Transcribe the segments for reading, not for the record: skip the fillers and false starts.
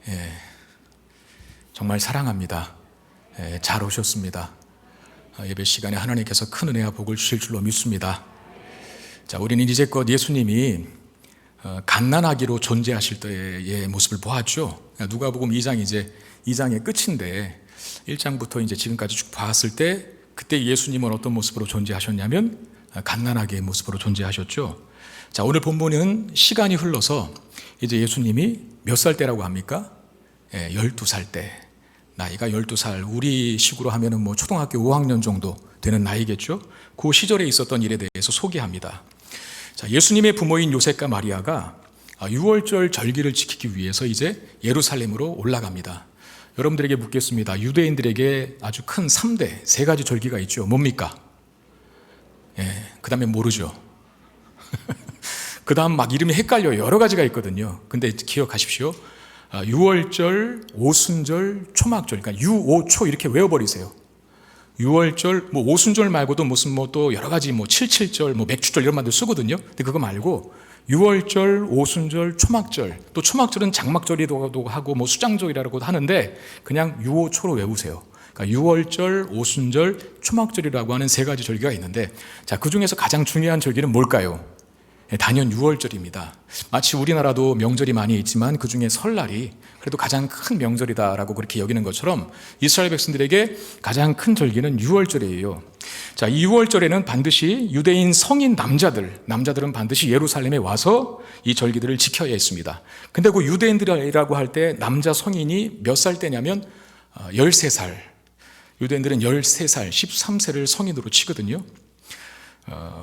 예, 정말 사랑합니다. 잘 오셨습니다. 예배 시간에 하나님께서 큰 은혜와 복을 주실 줄로 믿습니다. 자, 우리는 이제껏 예수님이 갓난아기로 존재하실 때의 모습을 보았죠. 누가복음 2장 이제 2장의 끝인데 1장부터 이제 지금까지 쭉 봤을 때 그때 예수님은 어떤 모습으로 존재하셨냐면 갓난아기의 모습으로 존재하셨죠. 자, 오늘 본문은 시간이 흘러서 이제 예수님이 몇 살 때라고 합니까? 12살 때. 나이가 12살, 우리 식으로 하면은 뭐 초등학교 5학년 정도 되는 나이겠죠. 그 시절에 있었던 일에 대해서 소개합니다. 자, 예수님의 부모인 요셉과 마리아가 6월절 절기를 지키기 위해서 이제 예루살렘으로 올라갑니다. 여러분들에게 묻겠습니다. 유대인들에게 아주 큰 3대, 3가지 절기가 있죠. 뭡니까? 그 다음에 모르죠. 그 다음 막 이름이 헷갈려요. 여러 가지가 있거든요. 근데 기억하십시오. 6월절, 오순절, 초막절, 그러니까 유오초 이렇게 외워버리세요. 6월절, 뭐 오순절 말고도 무슨 뭐 또 여러 가지 뭐 77절, 뭐 맥주절 이런 말들 쓰거든요. 근데 그거 말고 6월절, 오순절, 초막절, 또 초막절은 장막절이라고도 하고 뭐 수장절이라고도 하는데 그냥 유오초로 외우세요. 그러니까 6월절, 오순절, 초막절이라고 하는 3가지 절기가 있는데, 자, 그 중에서 가장 중요한 절기는 뭘까요? 단연 6월절입니다. 마치 우리나라도 명절이 많이 있지만 그 중에 설날이 그래도 가장 큰 명절이다라고 그렇게 여기는 것처럼 이스라엘 백성들에게 가장 큰 절기는 6월절이에요. 자, 이 6월절에는 반드시 유대인 성인 남자들은 반드시 예루살렘에 와서 이 절기들을 지켜야 했습니다. 근데 그 유대인들이라고 할 때 남자 성인이 몇 살 때냐면 13살. 유대인들은 13살, 13세를 성인으로 치거든요.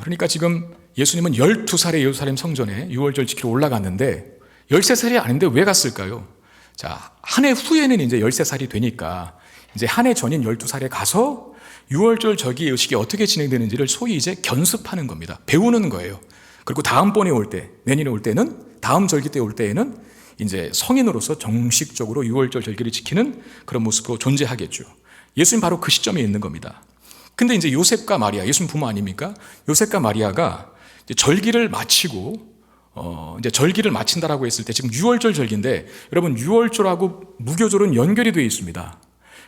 그러니까 지금 예수님은 12살에 예루살렘 성전에 6월절 지키러 올라갔는데 13살이 아닌데 왜 갔을까요? 자, 한 해 후에는 이제 13살이 되니까 이제 한 해 전인 12살에 가서 6월절 절기 의식이 어떻게 진행되는지를 소위 이제 견습하는 겁니다. 배우는 거예요. 그리고 다음번에 올 때, 내년에 올 때는, 다음 절기 때 올 때에는 이제 성인으로서 정식적으로 6월절 절기를 지키는 그런 모습으로 존재하겠죠. 예수님 바로 그 시점에 있는 겁니다. 근데 이제 요셉과 마리아, 예수님 부모 아닙니까? 요셉과 마리아가 이제 절기를 마치고, 이제 절기를 마친다라고 했을 때 지금 6월절 절기인데, 여러분 6월절하고 무교절은 연결이 되어 있습니다.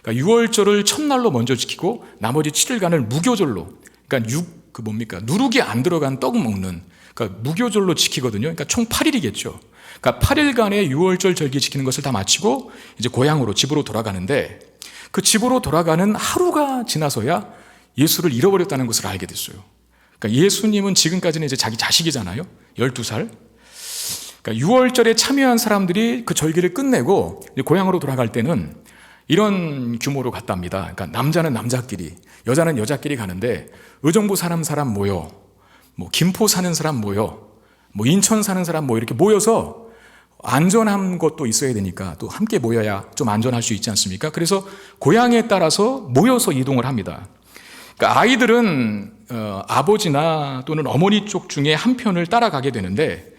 그러니까 6월절을 첫날로 먼저 지키고 나머지 7일간을 무교절로, 그러니까 누룩이 안 들어간 떡 먹는, 그러니까 무교절로 지키거든요. 그러니까 총 8일이겠죠. 그러니까 8일간의 6월절 절기 지키는 것을 다 마치고 이제 고향으로, 집으로 돌아가는데, 그 집으로 돌아가는 하루가 지나서야 예수를 잃어버렸다는 것을 알게 됐어요. 그러니까 예수님은 지금까지는 이제 자기 자식이잖아요. 12살. 그러니까 6월절에 참여한 사람들이 그 절기를 끝내고 고향으로 돌아갈 때는 이런 규모로 갔답니다. 그러니까 남자는 남자끼리, 여자는 여자끼리 가는데 의정부 사람 모여, 뭐 김포 사는 사람 모여, 뭐 인천 사는 사람 모여 이렇게 모여서 안전한 것도 있어야 되니까 또 함께 모여야 좀 안전할 수 있지 않습니까? 그래서 고향에 따라서 모여서 이동을 합니다. 그러니까 아이들은 아버지나 또는 어머니 쪽 중에 한 편을 따라가게 되는데,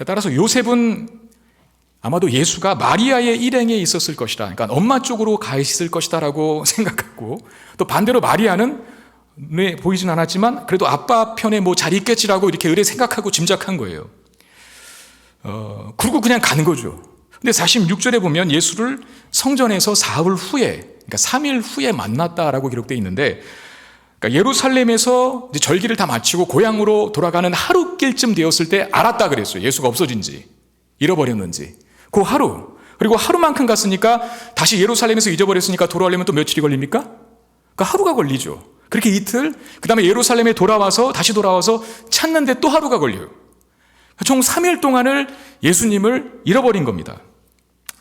따라서 요셉은 아마도 예수가 마리아의 일행에 있었을 것이다. 그러니까 엄마 쪽으로 가 있을 것이다라고 생각했고, 또 반대로 마리아는 눈에 보이진 않았지만 그래도 아빠 편에 뭐 잘 있겠지라고 이렇게 의뢰 생각하고 짐작한 거예요. 그리고 그냥 간 거죠. 근데 46절에 보면 예수를 성전에서 사흘 후에, 그러니까 3일 후에 만났다라고 기록되어 있는데, 그러니까 예루살렘에서 이제 절기를 다 마치고 고향으로 돌아가는 하루길쯤 되었을 때 알았다 그랬어요. 예수가 없어진지, 잃어버렸는지. 그 하루. 그리고 하루만큼 갔으니까 다시 예루살렘에서 잊어버렸으니까 돌아오려면 또 며칠이 걸립니까? 그러니까 하루가 걸리죠. 그렇게 이틀, 그 다음에 예루살렘에 다시 돌아와서 찾는데 또 하루가 걸려요. 총 3일 동안을 예수님을 잃어버린 겁니다.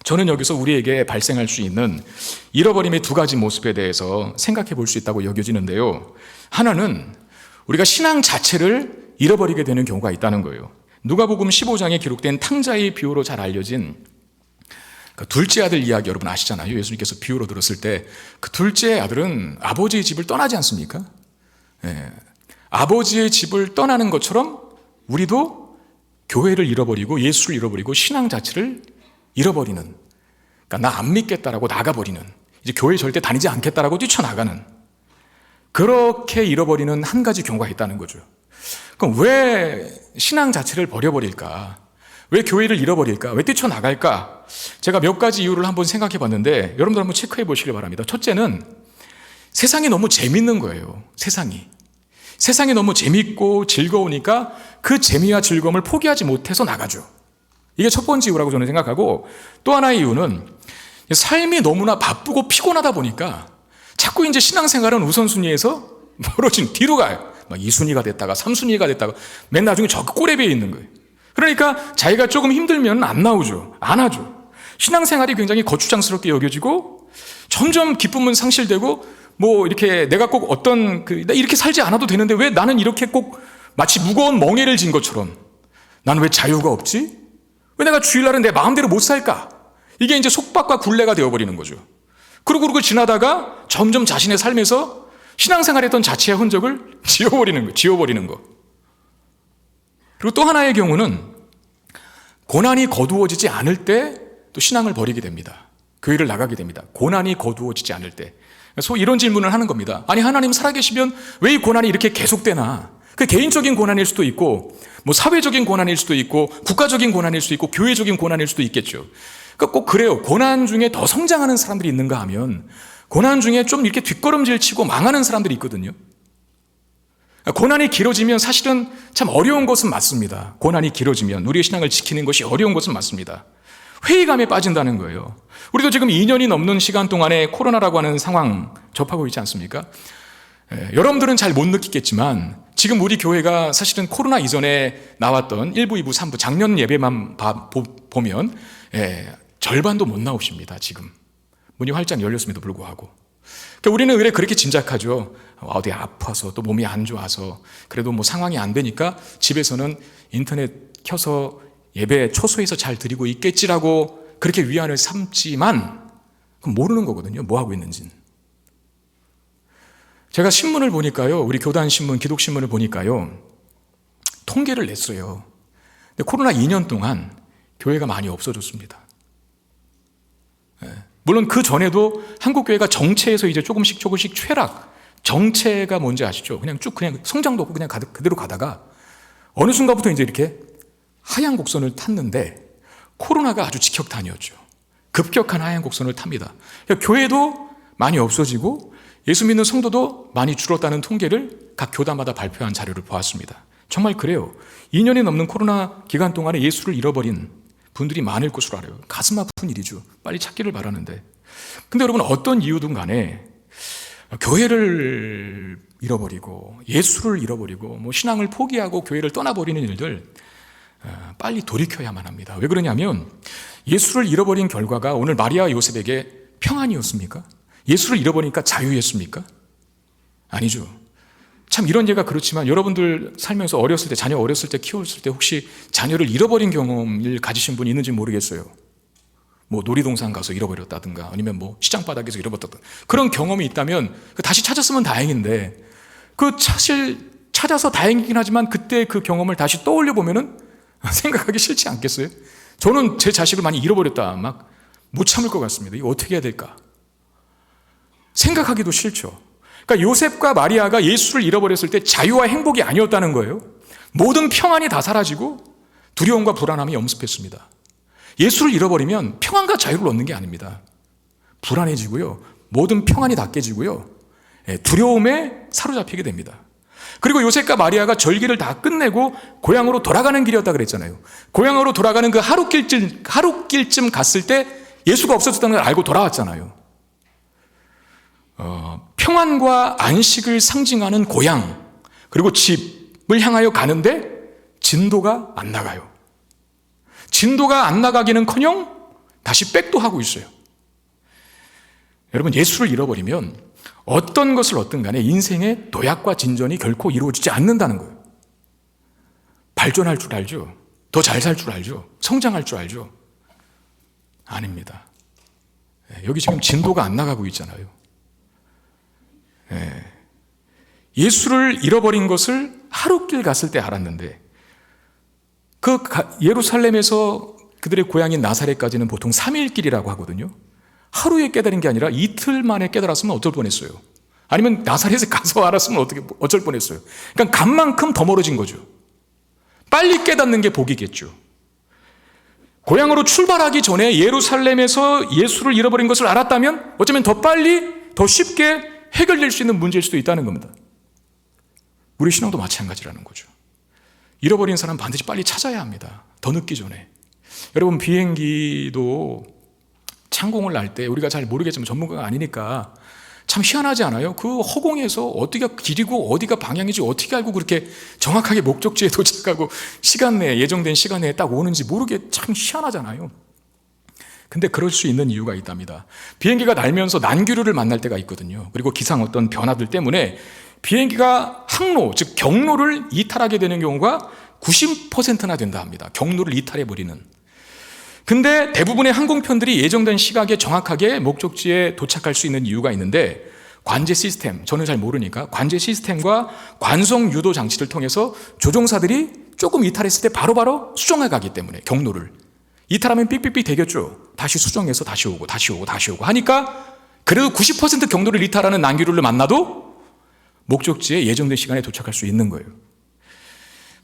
저는 여기서 우리에게 발생할 수 있는 잃어버림의 2가지 모습에 대해서 생각해 볼 수 있다고 여겨지는데요. 하나는 우리가 신앙 자체를 잃어버리게 되는 경우가 있다는 거예요. 누가복음 15장에 기록된 탕자의 비유로 잘 알려진 그 둘째 아들 이야기 여러분 아시잖아요. 예수님께서 비유로 들었을 때 그 둘째 아들은 아버지의 집을 떠나지 않습니까? 아버지의 집을 떠나는 것처럼 우리도 교회를 잃어버리고 예수를 잃어버리고 신앙 자체를 잃어버리는, 그러니까 나 안 믿겠다라고 나가버리는, 이제 교회 절대 다니지 않겠다라고 뛰쳐나가는, 그렇게 잃어버리는 한 가지 경우가 있다는 거죠. 그럼 왜 신앙 자체를 버려버릴까? 왜 교회를 잃어버릴까? 왜 뛰쳐나갈까? 제가 몇 가지 이유를 한번 생각해 봤는데 여러분들 한번 체크해 보시길 바랍니다. 첫째는 세상이 너무 재밌는 거예요. 세상이 너무 재밌고 즐거우니까 그 재미와 즐거움을 포기하지 못해서 나가죠. 이게 첫 번째 이유라고 저는 생각하고, 또 하나의 이유는 삶이 너무나 바쁘고 피곤하다 보니까 자꾸 이제 신앙생활은 우선순위에서 멀어진 뒤로 가요. 막 2순위가 됐다가 3순위가 됐다가 맨 나중에 저 꼬레비에 있는 거예요. 그러니까 자기가 조금 힘들면 안 나오죠. 안 하죠. 신앙생활이 굉장히 거추장스럽게 여겨지고 점점 기쁨은 상실되고, 뭐 이렇게 내가 꼭 어떤 나 이렇게 살지 않아도 되는데 왜 나는 이렇게 꼭 마치 무거운 멍에를 진 것처럼 나는 왜 자유가 없지? 왜 내가 주일날은 내 마음대로 못 살까? 이게 이제 속박과 굴레가 되어버리는 거죠. 그러고 지나다가 점점 자신의 삶에서 신앙생활했던 자체의 흔적을 지워버리는 거. 그리고 또 하나의 경우는 고난이 거두어지지 않을 때 또 신앙을 버리게 됩니다. 교회를 나가게 됩니다. 고난이 거두어지지 않을 때. 그래서 이런 질문을 하는 겁니다. 아니, 하나님 살아계시면 왜 이 고난이 이렇게 계속되나? 그 개인적인 고난일 수도 있고, 뭐 사회적인 고난일 수도 있고, 국가적인 고난일 수도 있고, 교회적인 고난일 수도 있겠죠. 그러니까 꼭 그래요. 고난 중에 더 성장하는 사람들이 있는가 하면 고난 중에 좀 이렇게 뒷걸음질 치고 망하는 사람들이 있거든요. 고난이 길어지면 사실은 참 어려운 것은 맞습니다. 고난이 길어지면 우리의 신앙을 지키는 것이 어려운 것은 맞습니다. 회의감에 빠진다는 거예요. 우리도 지금 2년이 넘는 시간 동안에 코로나라고 하는 상황 접하고 있지 않습니까? 여러분들은 잘 못 느끼겠지만 지금 우리 교회가 사실은 코로나 이전에 나왔던 1부, 2부, 3부 작년 예배만 보면 절반도 못 나오십니다. 지금 문이 활짝 열렸음에도 불구하고. 그러니까 우리는 왜 그렇게 짐작하죠? 어디 아파서 또 몸이 안 좋아서 그래도 뭐 상황이 안 되니까 집에서는 인터넷 켜서 예배 초소에서 잘 드리고 있겠지라고 그렇게 위안을 삼지만 그건 모르는 거거든요. 뭐 하고 있는지는. 제가 신문을 보니까요, 우리 교단 신문, 기독 신문을 보니까요, 통계를 냈어요. 근데 코로나 2년 동안 교회가 많이 없어졌습니다. 물론 그 전에도 한국 교회가 정체에서 이제 조금씩 퇴락. 정체가 뭔지 아시죠? 그냥 성장도 없고 그냥 그대로 가다가 어느 순간부터 이제 이렇게 하향 곡선을 탔는데 코로나가 아주 직격탄이었죠. 급격한 하향 곡선을 탑니다. 그러니까 교회도 많이 없어지고 예수 믿는 성도도 많이 줄었다는 통계를 각 교단마다 발표한 자료를 보았습니다. 정말 그래요. 2년이 넘는 코로나 기간 동안에 예수를 잃어버린 분들이 많을 것으로 알아요. 가슴 아픈 일이죠. 빨리 찾기를 바라는데. 근데 여러분, 어떤 이유든 간에 교회를 잃어버리고 예수를 잃어버리고 뭐 신앙을 포기하고 교회를 떠나버리는 일들 빨리 돌이켜야만 합니다. 왜 그러냐면 예수를 잃어버린 결과가 오늘 마리아와 요셉에게 평안이었습니까? 예수를 잃어버리니까 자유였습니까? 아니죠. 참 이런 예가 그렇지만 여러분들 살면서 어렸을 때, 자녀 어렸을 때 키웠을 때 혹시 자녀를 잃어버린 경험을 가지신 분이 있는지 모르겠어요. 뭐 놀이동산 가서 잃어버렸다든가 아니면 뭐 시장 바닥에서 잃어버렸다든가 그런 경험이 있다면 다시 찾았으면 다행인데, 사실 찾아서 다행이긴 하지만 그때 그 경험을 다시 떠올려 보면은 생각하기 싫지 않겠어요? 저는 제 자식을 많이 잃어버렸다 막 못 참을 것 같습니다. 이거 어떻게 해야 될까? 생각하기도 싫죠. 그러니까 요셉과 마리아가 예수를 잃어버렸을 때 자유와 행복이 아니었다는 거예요. 모든 평안이 다 사라지고 두려움과 불안함이 엄습했습니다. 예수를 잃어버리면 평안과 자유를 얻는 게 아닙니다. 불안해지고요, 모든 평안이 다 깨지고요, 두려움에 사로잡히게 됩니다. 그리고 요셉과 마리아가 절기를 다 끝내고 고향으로 돌아가는 길이었다 그랬잖아요. 고향으로 돌아가는 그 하루길쯤 갔을 때 예수가 없어졌다는 걸 알고 돌아왔잖아요. 평안과 안식을 상징하는 고향 그리고 집을 향하여 가는데 진도가 안 나가요. 진도가 안 나가기는커녕 다시 백도 하고 있어요. 여러분, 예수를 잃어버리면 어떤 것을 얻든 간에 인생의 도약과 진전이 결코 이루어지지 않는다는 거예요. 발전할 줄 알죠? 더 잘 살 줄 알죠? 성장할 줄 알죠? 아닙니다. 여기 지금 진도가 안 나가고 있잖아요. 예수를 잃어버린 것을 하루길 갔을 때 알았는데 예루살렘에서 그들의 고향인 나사렛까지는 보통 3일길이라고 하거든요. 하루에 깨달은 게 아니라 이틀 만에 깨달았으면 어쩔 뻔했어요. 아니면 나사렛에 가서 알았으면 어쩔 뻔했어요. 그러니까 간 만큼 더 멀어진 거죠. 빨리 깨닫는 게 복이겠죠. 고향으로 출발하기 전에 예루살렘에서 예수를 잃어버린 것을 알았다면 어쩌면 더 빨리, 더 쉽게 해결될 수 있는 문제일 수도 있다는 겁니다. 우리 신앙도 마찬가지라는 거죠. 잃어버린 사람 반드시 빨리 찾아야 합니다. 더 늦기 전에. 여러분, 비행기도 창공을 날 때 우리가 잘 모르겠지만 전문가가 아니니까 참 희한하지 않아요? 그 허공에서 어디가 길이고 어디가 방향인지 어떻게 알고 그렇게 정확하게 목적지에 도착하고 시간 내에, 예정된 시간 내에 딱 오는지 모르게 참 희한하잖아요. 근데 그럴 수 있는 이유가 있답니다. 비행기가 날면서 난기류를 만날 때가 있거든요. 그리고 기상 어떤 변화들 때문에 비행기가 항로, 즉 경로를 이탈하게 되는 경우가 90%나 된다 합니다. 경로를 이탈해버리는. 근데 대부분의 항공편들이 예정된 시각에 정확하게 목적지에 도착할 수 있는 이유가 있는데, 관제 시스템, 저는 잘 모르니까 관제 시스템과 관성 유도 장치를 통해서 조종사들이 조금 이탈했을 때 바로바로 수정해 가기 때문에, 경로를 이탈하면 삑삑삑 되겠죠. 다시 수정해서 다시 오고 다시 오고 다시 오고 하니까 그래도 90% 경로를 이탈하는 난기류를 만나도 목적지에 예정된 시간에 도착할 수 있는 거예요.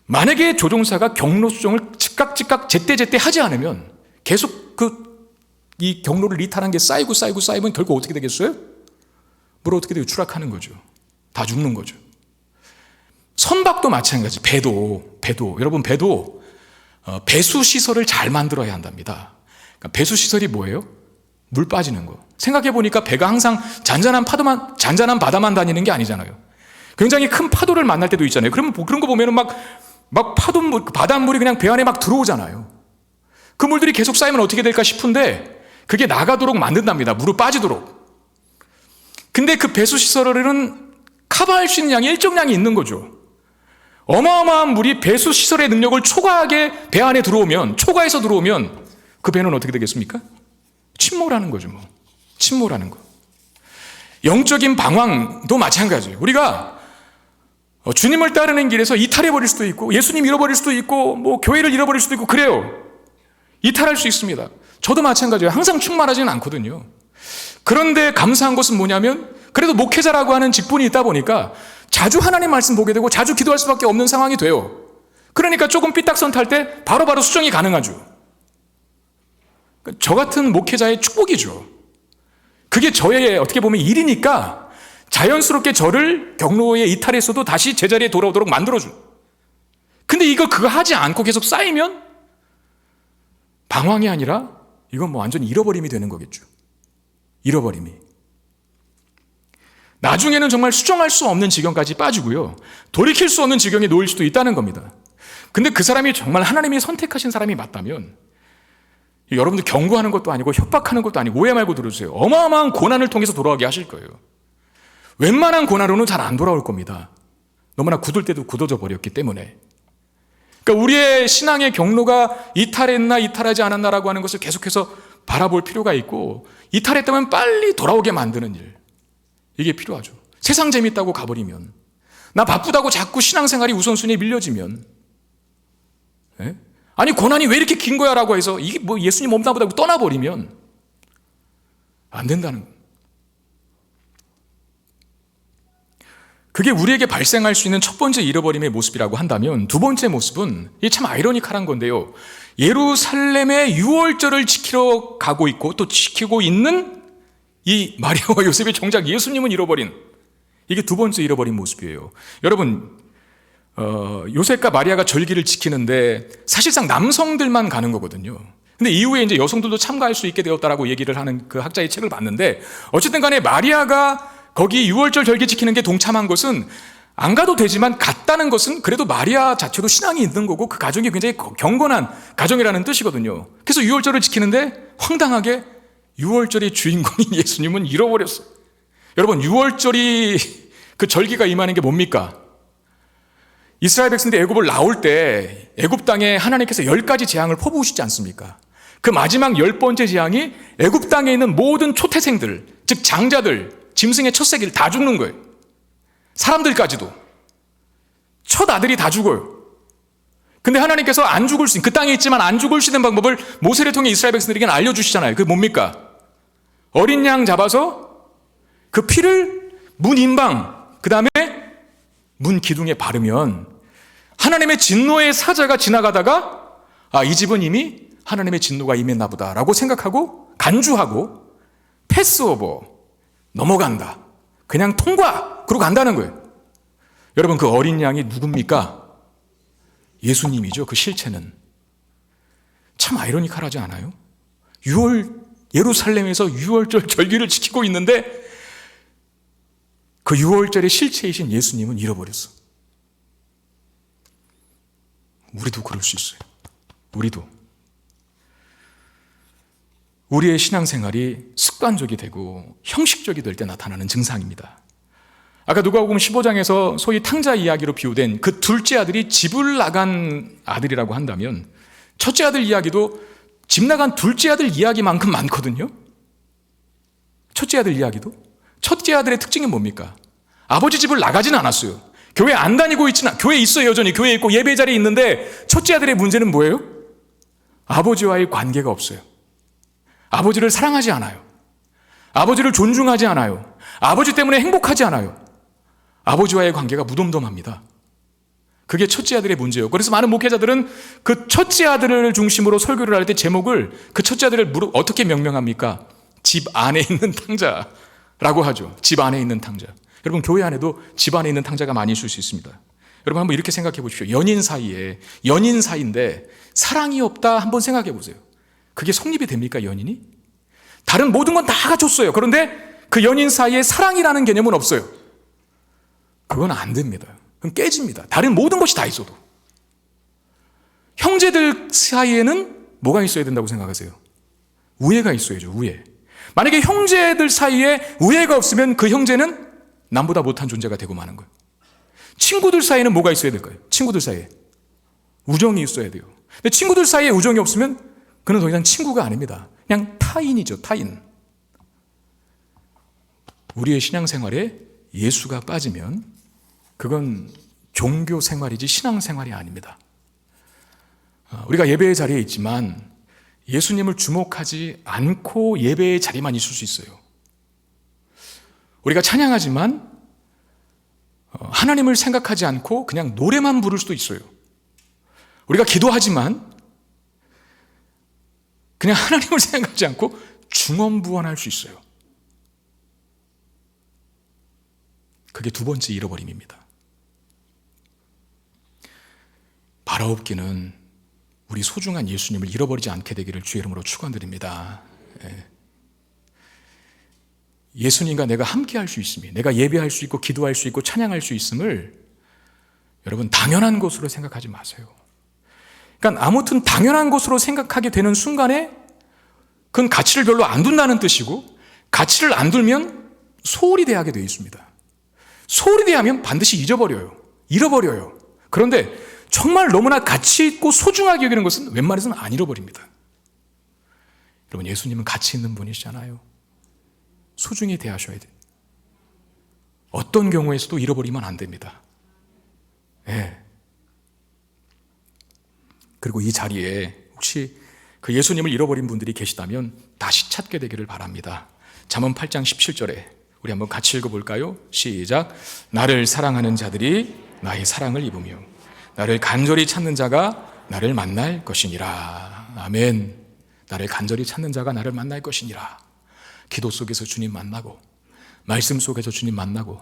만약에 조종사가 경로 수정을 즉각 제때 하지 않으면 계속 이 경로를 이탈한 게 쌓이면 결국 어떻게 되겠어요? 물 어떻게 돼요? 추락하는 거죠. 다 죽는 거죠. 선박도 마찬가지. 배도 여러분, 배도 배수 시설을 잘 만들어야 한답니다. 그러니까 배수 시설이 뭐예요? 물 빠지는 거. 생각해 보니까 배가 항상 잔잔한 바다만 다니는 게 아니잖아요. 굉장히 큰 파도를 만날 때도 있잖아요. 그러면 그런 거 보면은 막 바닷물이 그냥 배 안에 막 들어오잖아요. 그 물들이 계속 쌓이면 어떻게 될까 싶은데 그게 나가도록 만든답니다. 물을 빠지도록. 근데 그 배수시설에는 커버할 수 있는 양이 일정량이 있는 거죠. 어마어마한 물이 배수시설의 능력을 초과하게 배 안에 초과해서 들어오면 그 배는 어떻게 되겠습니까? 침몰하는 거죠. 침몰하는 거. 영적인 방황도 마찬가지예요. 우리가 주님을 따르는 길에서 이탈해버릴 수도 있고, 예수님 잃어버릴 수도 있고, 교회를 잃어버릴 수도 있고, 그래요. 이탈할 수 있습니다. 저도 마찬가지예요. 항상 충만하지는 않거든요. 그런데 감사한 것은 뭐냐면, 그래도 목회자라고 하는 직분이 있다 보니까 자주 하나님 말씀 보게 되고 자주 기도할 수밖에 없는 상황이 돼요. 그러니까 조금 삐딱선 탈 때 바로바로 수정이 가능하죠. 저 같은 목회자의 축복이죠. 그게 저의 어떻게 보면 일이니까 자연스럽게 저를 경로에 이탈했어도 다시 제자리에 돌아오도록 만들어준. 근데 그거 하지 않고 계속 쌓이면 방황이 아니라 이건 완전히 잃어버림이 되는 거겠죠. 잃어버림이. 나중에는 정말 수정할 수 없는 지경까지 빠지고요. 돌이킬 수 없는 지경에 놓일 수도 있다는 겁니다. 근데 그 사람이 정말 하나님이 선택하신 사람이 맞다면, 여러분들 경고하는 것도 아니고 협박하는 것도 아니고 오해 말고 들어주세요. 어마어마한 고난을 통해서 돌아오게 하실 거예요. 웬만한 고난으로는 잘 안 돌아올 겁니다. 너무나 굳을 때도 굳어져 버렸기 때문에. 그러니까 우리의 신앙의 경로가 이탈했나 이탈하지 않았나라고 하는 것을 계속해서 바라볼 필요가 있고, 이탈했다면 빨리 돌아오게 만드는 일, 이게 필요하죠. 세상 재밌다고 가버리면, 나 바쁘다고 자꾸 신앙생활이 우선순위에 밀려지면, 아니 고난이 왜 이렇게 긴 거야 라고 해서 이게 예수님 없나 보다 떠나버리면 안 된다는 거예요. 그게 우리에게 발생할 수 있는 첫 번째 잃어버림의 모습이라고 한다면, 두 번째 모습은 이게 참 아이러니컬한 건데요, 예루살렘의 유월절을 지키러 가고 있고 또 지키고 있는 이 마리아와 요셉이 정작 예수님은 잃어버린, 이게 두 번째 잃어버린 모습이에요. 여러분, 요셉과 마리아가 절기를 지키는데 사실상 남성들만 가는 거거든요. 근데 이후에 이제 여성들도 참가할 수 있게 되었다라고 얘기를 하는 그 학자의 책을 봤는데, 어쨌든 간에 마리아가 거기 유월절 절기 지키는 게 동참한 것은, 안 가도 되지만 갔다는 것은 그래도 마리아 자체도 신앙이 있는 거고 그 가정이 굉장히 경건한 가정이라는 뜻이거든요. 그래서 유월절을 지키는데 황당하게 유월절의 주인공인 예수님은 잃어버렸어요. 여러분, 유월절이 그 절기가 임하는 게 뭡니까? 이스라엘 백성들이 애굽을 나올 때 애굽 땅에 하나님께서 10가지 재앙을 퍼부으시지 않습니까? 그 마지막 10번째 재앙이 애굽 땅에 있는 모든 초태생들, 즉 장자들, 짐승의 첫 새끼를 다 죽는 거예요. 사람들까지도. 첫 아들이 다 죽어요. 근데 하나님께서 안 죽을 수 있는, 그 땅에 있지만 안 죽을 수 있는 방법을 모세를 통해 이스라엘 백성들에게는 알려주시잖아요. 그게 뭡니까? 어린 양 잡아서 그 피를 문 인방, 그 다음에 문 기둥에 바르면 하나님의 진노의 사자가 지나가다가 이 집은 이미 하나님의 진노가 임했나 보다라고 생각하고 간주하고 패스오버, 넘어간다. 그냥 통과! 그러고 간다는 거예요. 여러분, 그 어린 양이 누굽니까? 예수님이죠. 그 실체는. 참 아이러니컬하지 않아요? 예루살렘에서 유월절 절기를 지키고 있는데 그 유월절의 실체이신 예수님은 잃어버렸어. 우리도 그럴 수 있어요. 우리도. 우리의 신앙생활이 습관적이 되고 형식적이 될 때 나타나는 증상입니다. 아까 누가복음 15장에서 소위 탕자 이야기로 비유된 그 둘째 아들이 집을 나간 아들이라고 한다면 첫째 아들 이야기도 집 나간 둘째 아들 이야기만큼 많거든요. 첫째 아들 이야기도. 첫째 아들의 특징이 뭡니까? 아버지 집을 나가지는 않았어요. 교회 안 다니고 있지는, 교회에 있어요. 여전히 교회에 있고 예배 자리에 있는데 첫째 아들의 문제는 뭐예요? 아버지와의 관계가 없어요. 아버지를 사랑하지 않아요. 아버지를 존중하지 않아요. 아버지 때문에 행복하지 않아요. 아버지와의 관계가 무덤덤합니다. 그게 첫째 아들의 문제예요. 그래서 많은 목회자들은 그 첫째 아들을 중심으로 설교를 할 때 제목을 그 첫째 아들을 어떻게 명명합니까? 집 안에 있는 탕자라고 하죠. 집 안에 있는 탕자. 여러분, 교회 안에도 집 안에 있는 탕자가 많이 있을 수 있습니다. 여러분, 한번 이렇게 생각해 보십시오. 연인 사이인데 사랑이 없다 한번 생각해 보세요. 그게 성립이 됩니까, 연인이? 다른 모든 건 다 갖췄어요. 그런데 그 연인 사이에 사랑이라는 개념은 없어요. 그건 안 됩니다. 그건 깨집니다. 다른 모든 것이 다 있어도. 형제들 사이에는 뭐가 있어야 된다고 생각하세요? 우애가 있어야죠, 우애. 만약에 형제들 사이에 우애가 없으면 그 형제는 남보다 못한 존재가 되고 마는 거예요. 친구들 사이에는 뭐가 있어야 될까요? 친구들 사이에 우정이 있어야 돼요. 근데 친구들 사이에 우정이 없으면 그는 더 이상 친구가 아닙니다. 그냥 타인이죠, 타인. 우리의 신앙생활에 예수가 빠지면 그건 종교 생활이지 신앙 생활이 아닙니다. 우리가 예배의 자리에 있지만 예수님을 주목하지 않고 예배의 자리만 있을 수 있어요. 우리가 찬양하지만 하나님을 생각하지 않고 그냥 노래만 부를 수도 있어요. 우리가 기도하지만 그냥 하나님을 생각하지 않고 중언부언할 수 있어요. 그게 두 번째 잃어버림입니다. 바라옵기는 우리 소중한 예수님을 잃어버리지 않게 되기를 주의 이름으로 축원드립니다. 예수님과 내가 함께 할 수 있음이, 내가 예배할 수 있고 기도할 수 있고 찬양할 수 있음을 여러분 당연한 것으로 생각하지 마세요. 그러니까 아무튼 당연한 것으로 생각하게 되는 순간에 그건 가치를 별로 안 둔다는 뜻이고, 가치를 안 두면 소홀히 대하게 되어 있습니다. 소홀히 대하면 반드시 잃어버려요. 그런데 정말 너무나 가치 있고 소중하게 여기는 것은 웬만해서는 안 잃어버립니다. 여러분, 예수님은 가치 있는 분이시잖아요. 소중히 대하셔야 돼요. 어떤 경우에서도 잃어버리면 안 됩니다. 그리고 이 자리에 혹시 그 예수님을 잃어버린 분들이 계시다면 다시 찾게 되기를 바랍니다. 잠언 8장 17절에 우리 한번 같이 읽어볼까요? 시작. 나를 사랑하는 자들이 나의 사랑을 입으며 나를 간절히 찾는 자가 나를 만날 것이니라. 아멘. 나를 간절히 찾는 자가 나를 만날 것이니라. 기도 속에서 주님 만나고, 말씀 속에서 주님 만나고,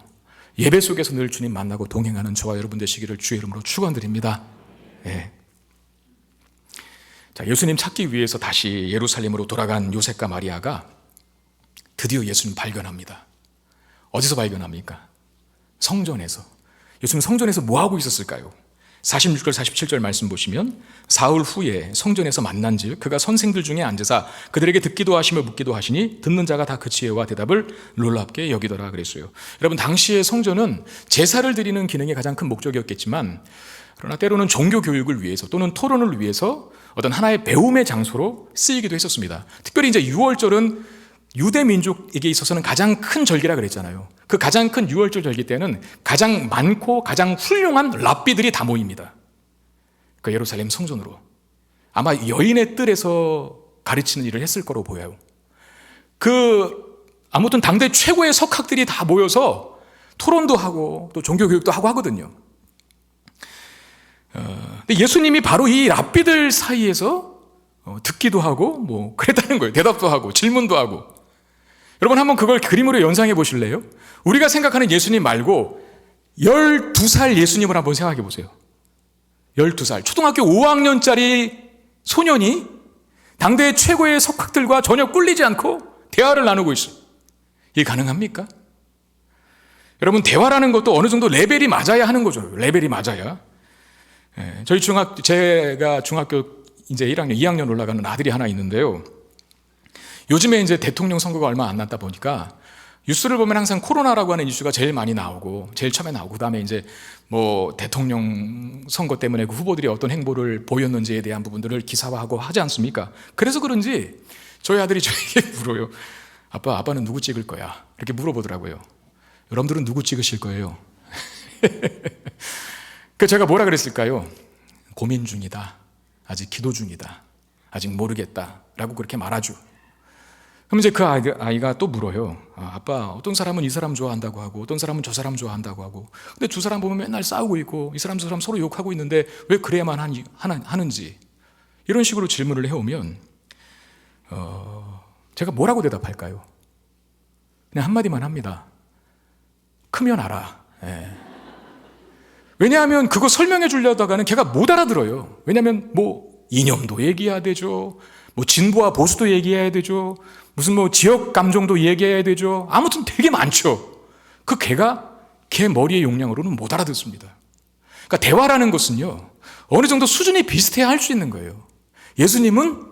예배 속에서 늘 주님 만나고 동행하는 저와 여러분 되시기를 주의 이름으로 축원드립니다. 자, 예수님 찾기 위해서 다시 예루살렘으로 돌아간 요셉과 마리아가 드디어 예수님 발견합니다. 어디서 발견합니까? 성전에서. 예수님 성전에서 뭐 하고 있었을까요? 46절 47절 말씀 보시면 사흘 후에 성전에서 만난즉 그가 선생들 중에 앉으사 그들에게 듣기도 하시며 묻기도 하시니 듣는 자가 다 그 지혜와 대답을 놀랍게 여기더라 그랬어요. 여러분, 당시의 성전은 제사를 드리는 기능이 가장 큰 목적이었겠지만, 그러나 때로는 종교 교육을 위해서 또는 토론을 위해서 어떤 하나의 배움의 장소로 쓰이기도 했었습니다. 특별히 이제 유월절은 유대 민족에게 있어서는 가장 큰 절기라 그랬잖아요. 그 가장 큰 유월절 절기 때는 가장 많고 가장 훌륭한 랍비들이 다 모입니다. 그 예루살렘 성전으로. 아마 여인의 뜰에서 가르치는 일을 했을 거로 보여요. 아무튼 당대 최고의 석학들이 다 모여서 토론도 하고 또 종교 교육도 하고 하거든요. 근데 예수님이 바로 이 랍비들 사이에서 듣기도 하고 뭐 그랬다는 거예요. 대답도 하고 질문도 하고. 여러분 한번 그걸 그림으로 연상해 보실래요? 우리가 생각하는 예수님 말고 12살 예수님을 한번 생각해 보세요. 12살 초등학교 5학년짜리 소년이 당대의 최고의 석학들과 전혀 꿀리지 않고 대화를 나누고 있어요. 이게 가능합니까? 여러분 대화라는 것도 어느 정도 레벨이 맞아야 하는 거죠. 레벨이 맞아야. 제가 중학교 이제 1학년, 2학년 올라가는 아들이 하나 있는데요. 요즘에 이제 대통령 선거가 얼마 안 났다 보니까 뉴스를 보면 항상 코로나라고 하는 이슈가 제일 많이 나오고, 제일 처음에 나오고, 그 다음에 이제 뭐 대통령 선거 때문에 그 후보들이 어떤 행보를 보였는지에 대한 부분들을 기사화하고 하지 않습니까? 그래서 그런지 저희 아들이 저에게 물어요. 아빠는 누구 찍을 거야? 이렇게 물어보더라고요. 여러분들은 누구 찍으실 거예요? 그 제가 뭐라 그랬을까요? 고민 중이다. 아직 기도 중이다. 아직 모르겠다. 라고 그렇게 말하죠. 그럼 이제 그 아이가 또 물어요. 아빠, 어떤 사람은 이 사람 좋아한다고 하고, 어떤 사람은 저 사람 좋아한다고 하고, 근데 두 사람 보면 맨날 싸우고 있고, 이 사람 저 사람 서로 욕하고 있는데 왜 그래야만 하는지, 이런 식으로 질문을 해오면 제가 뭐라고 대답할까요? 그냥 한마디만 합니다. 크면 알아. 왜냐하면 그거 설명해 주려다가는 걔가 못 알아들어요. 왜냐하면 뭐 이념도 얘기해야 되죠. 뭐 진보와 보수도 얘기해야 되죠. 무슨 뭐 지역 감정도 얘기해야 되죠. 아무튼 되게 많죠. 그 걔가 걔 머리의 용량으로는 못 알아듣습니다. 그러니까 대화라는 것은요, 어느 정도 수준이 비슷해야 할 수 있는 거예요. 예수님은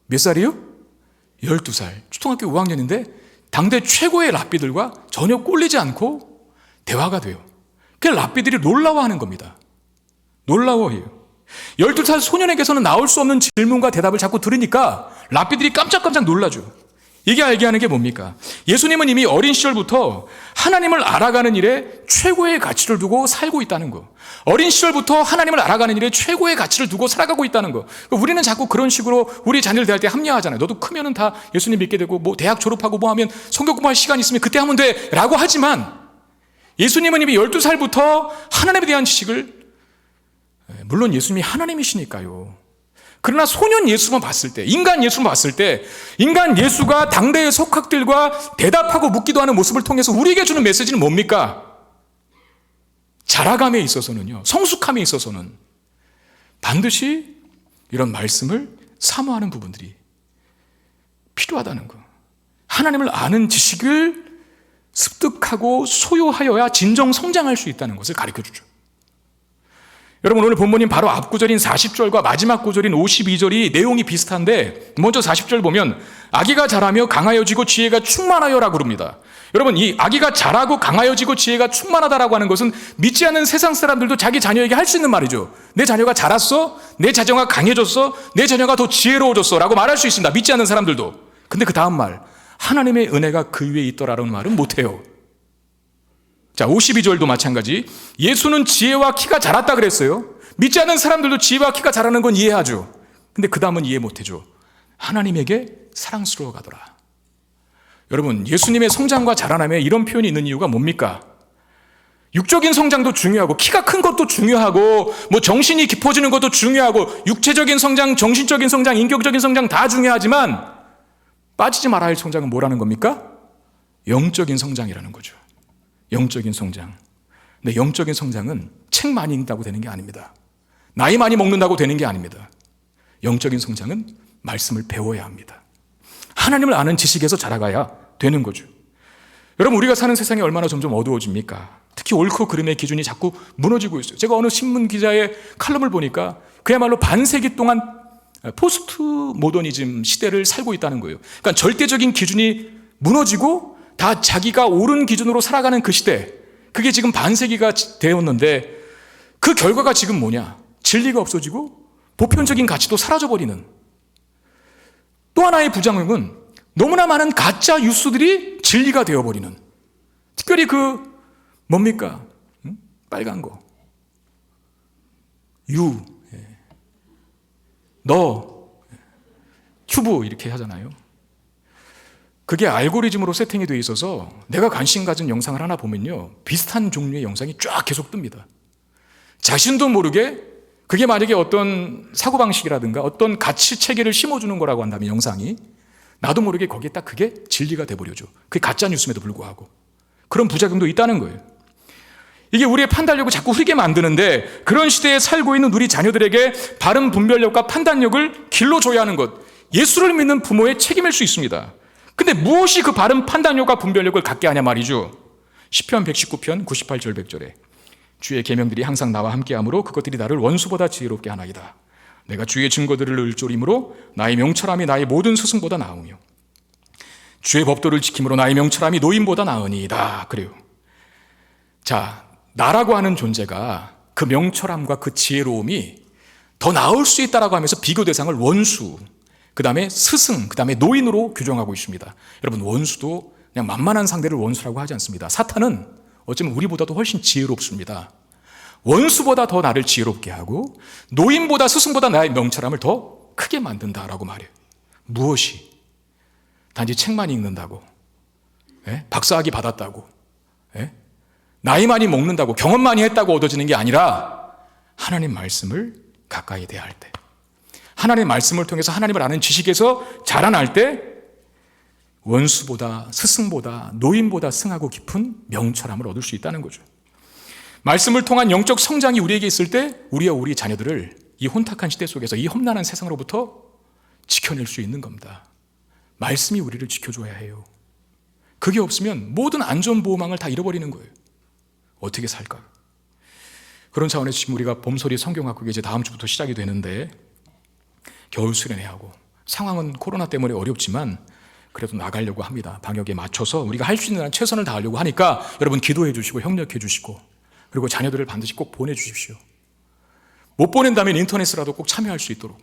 몇 살이요? 12살. 초등학교 5학년인데 당대 최고의 랍비들과 전혀 꼴리지 않고 대화가 돼요. 그 랍비들이 놀라워하는 겁니다. 놀라워해요. 12살 소년에게서는 나올 수 없는 질문과 대답을 자꾸 들으니까 랍비들이 깜짝깜짝 놀라죠. 이게 얘기하는 게 뭡니까? 예수님은 이미 어린 시절부터 하나님을 알아가는 일에 최고의 가치를 두고 살고 있다는 거. 어린 시절부터 하나님을 알아가는 일에 최고의 가치를 두고 살아가고 있다는 거. 우리는 자꾸 그런 식으로 우리 자녀를 대할 때 합리화하잖아요. 너도 크면은 다 예수님 믿게 되고 뭐 대학 졸업하고 뭐 하면 성경 공부할 시간 있으면 그때 하면 돼 라고 하지만, 예수님은 이미 12살부터 하나님에 대한 지식을, 물론 예수님이 하나님이시니까요. 그러나 소년 예수만 봤을 때, 인간 예수만 봤을 때, 인간 예수가 당대의 석학들과 대답하고 묻기도 하는 모습을 통해서 우리에게 주는 메시지는 뭡니까? 자라감에 있어서는요, 성숙함에 있어서는 반드시 이런 말씀을 사모하는 부분들이 필요하다는 거. 하나님을 아는 지식을 습득하고 소유하여야 진정 성장할 수 있다는 것을 가르쳐주죠. 여러분, 오늘 본문인 바로 앞 구절인 40절과 마지막 구절인 52절이 내용이 비슷한데, 먼저 40절 보면 아기가 자라며 강하여지고 지혜가 충만하여라고 그럽니다. 여러분, 이 아기가 자라고 강하여지고 지혜가 충만하다라고 하는 것은 믿지 않는 세상 사람들도 자기 자녀에게 할 수 있는 말이죠. 내 자녀가 자랐어, 내 자녀가 강해졌어, 내 자녀가 더 지혜로워졌어 라고 말할 수 있습니다. 믿지 않는 사람들도. 근데 그 다음 말, 하나님의 은혜가 그 위에 있더라라는 말은 못해요. 자, 52절도 마찬가지. 예수는 지혜와 키가 자랐다 그랬어요. 믿지 않는 사람들도 지혜와 키가 자라는 건 이해하죠. 근데 그 다음은 이해 못해죠. 하나님에게 사랑스러워 가더라. 여러분, 예수님의 성장과 자라남에 이런 표현이 있는 이유가 뭡니까? 육적인 성장도 중요하고, 키가 큰 것도 중요하고, 뭐 정신이 깊어지는 것도 중요하고, 육체적인 성장, 정신적인 성장, 인격적인 성장 다 중요하지만 빠지지 말아야 할 성장은 뭐라는 겁니까? 영적인 성장이라는 거죠. 영적인 성장. 근데 영적인 성장은 책 많이 읽는다고 되는 게 아닙니다. 나이 많이 먹는다고 되는 게 아닙니다. 영적인 성장은 말씀을 배워야 합니다. 하나님을 아는 지식에서 자라가야 되는 거죠. 여러분, 우리가 사는 세상이 얼마나 점점 어두워집니까? 특히 옳고 그름의 기준이 자꾸 무너지고 있어요. 제가 어느 신문 기자의 칼럼을 보니까 그야말로 반세기 동안 포스트 모더니즘 시대를 살고 있다는 거예요. 그러니까 절대적인 기준이 무너지고 다 자기가 옳은 기준으로 살아가는 그 시대, 그게 지금 반세기가 되었는데, 그 결과가 지금 뭐냐? 진리가 없어지고 보편적인 가치도 사라져버리는. 또 하나의 부작용은 너무나 많은 가짜 뉴스들이 진리가 되어버리는. 특별히 뭡니까? 빨간 거. 너, 튜브 이렇게 하잖아요. 그게 알고리즘으로 세팅이 되어 있어서 내가 관심 가진 영상을 하나 보면요, 비슷한 종류의 영상이 쫙 계속 뜹니다. 자신도 모르게 그게 만약에 어떤 사고방식이라든가 어떤 가치 체계를 심어주는 거라고 한다면 영상이 나도 모르게 거기에 딱 그게 진리가 돼버려죠. 그게 가짜 뉴스임에도 불구하고 그런 부작용도 있다는 거예요. 이게 우리의 판단력을 자꾸 흐리게 만드는데 그런 시대에 살고 있는 우리 자녀들에게 바른 분별력과 판단력을 길러줘야 하는 것, 예수를 믿는 부모의 책임일 수 있습니다. 근데 무엇이 그 바른 판단력과 분별력을 갖게 하냐 말이죠. 시편 119편 98절 100절에 주의 계명들이 항상 나와 함께하므로 그것들이 나를 원수보다 지혜롭게 하나이다. 내가 주의 증거들을 을조림으로 나의 명철함이 나의 모든 스승보다 나으며 주의 법도를 지킴으로 나의 명철함이 노인보다 나으니이다. 그래요. 자, 나라고 하는 존재가 그 명철함과 그 지혜로움이 더 나을 수 있다라고 하면서 비교 대상을 원수, 그 다음에 스승, 그 다음에 노인으로 규정하고 있습니다. 여러분, 원수도 그냥 만만한 상대를 원수라고 하지 않습니다. 사탄은 어쩌면 우리보다도 훨씬 지혜롭습니다. 원수보다 더 나를 지혜롭게 하고 노인보다 스승보다 나의 명철함을 더 크게 만든다라고 말해요. 무엇이? 단지 책만 읽는다고, 박사학위 받았다고, 나이 많이 먹는다고, 경험 많이 했다고 얻어지는 게 아니라 하나님 말씀을 가까이 대할 때, 하나님의 말씀을 통해서 하나님을 아는 지식에서 자라날 때 원수보다 스승보다 노인보다 승하고 깊은 명철함을 얻을 수 있다는 거죠. 말씀을 통한 영적 성장이 우리에게 있을 때 우리와 우리 자녀들을 이 혼탁한 시대 속에서 이 험난한 세상으로부터 지켜낼 수 있는 겁니다. 말씀이 우리를 지켜줘야 해요. 그게 없으면 모든 안전보호망을 다 잃어버리는 거예요. 어떻게 살까? 그런 차원에서 지금 우리가 봄소리 성경학교가 이제 다음 주부터 시작이 되는데 겨울 수련회하고 상황은 코로나 때문에 어렵지만 그래도 나가려고 합니다. 방역에 맞춰서 우리가 할 수 있는 한 최선을 다하려고 하니까 여러분 기도해 주시고 협력해 주시고 그리고 자녀들을 반드시 꼭 보내주십시오. 못 보낸다면 인터넷으로도 꼭 참여할 수 있도록.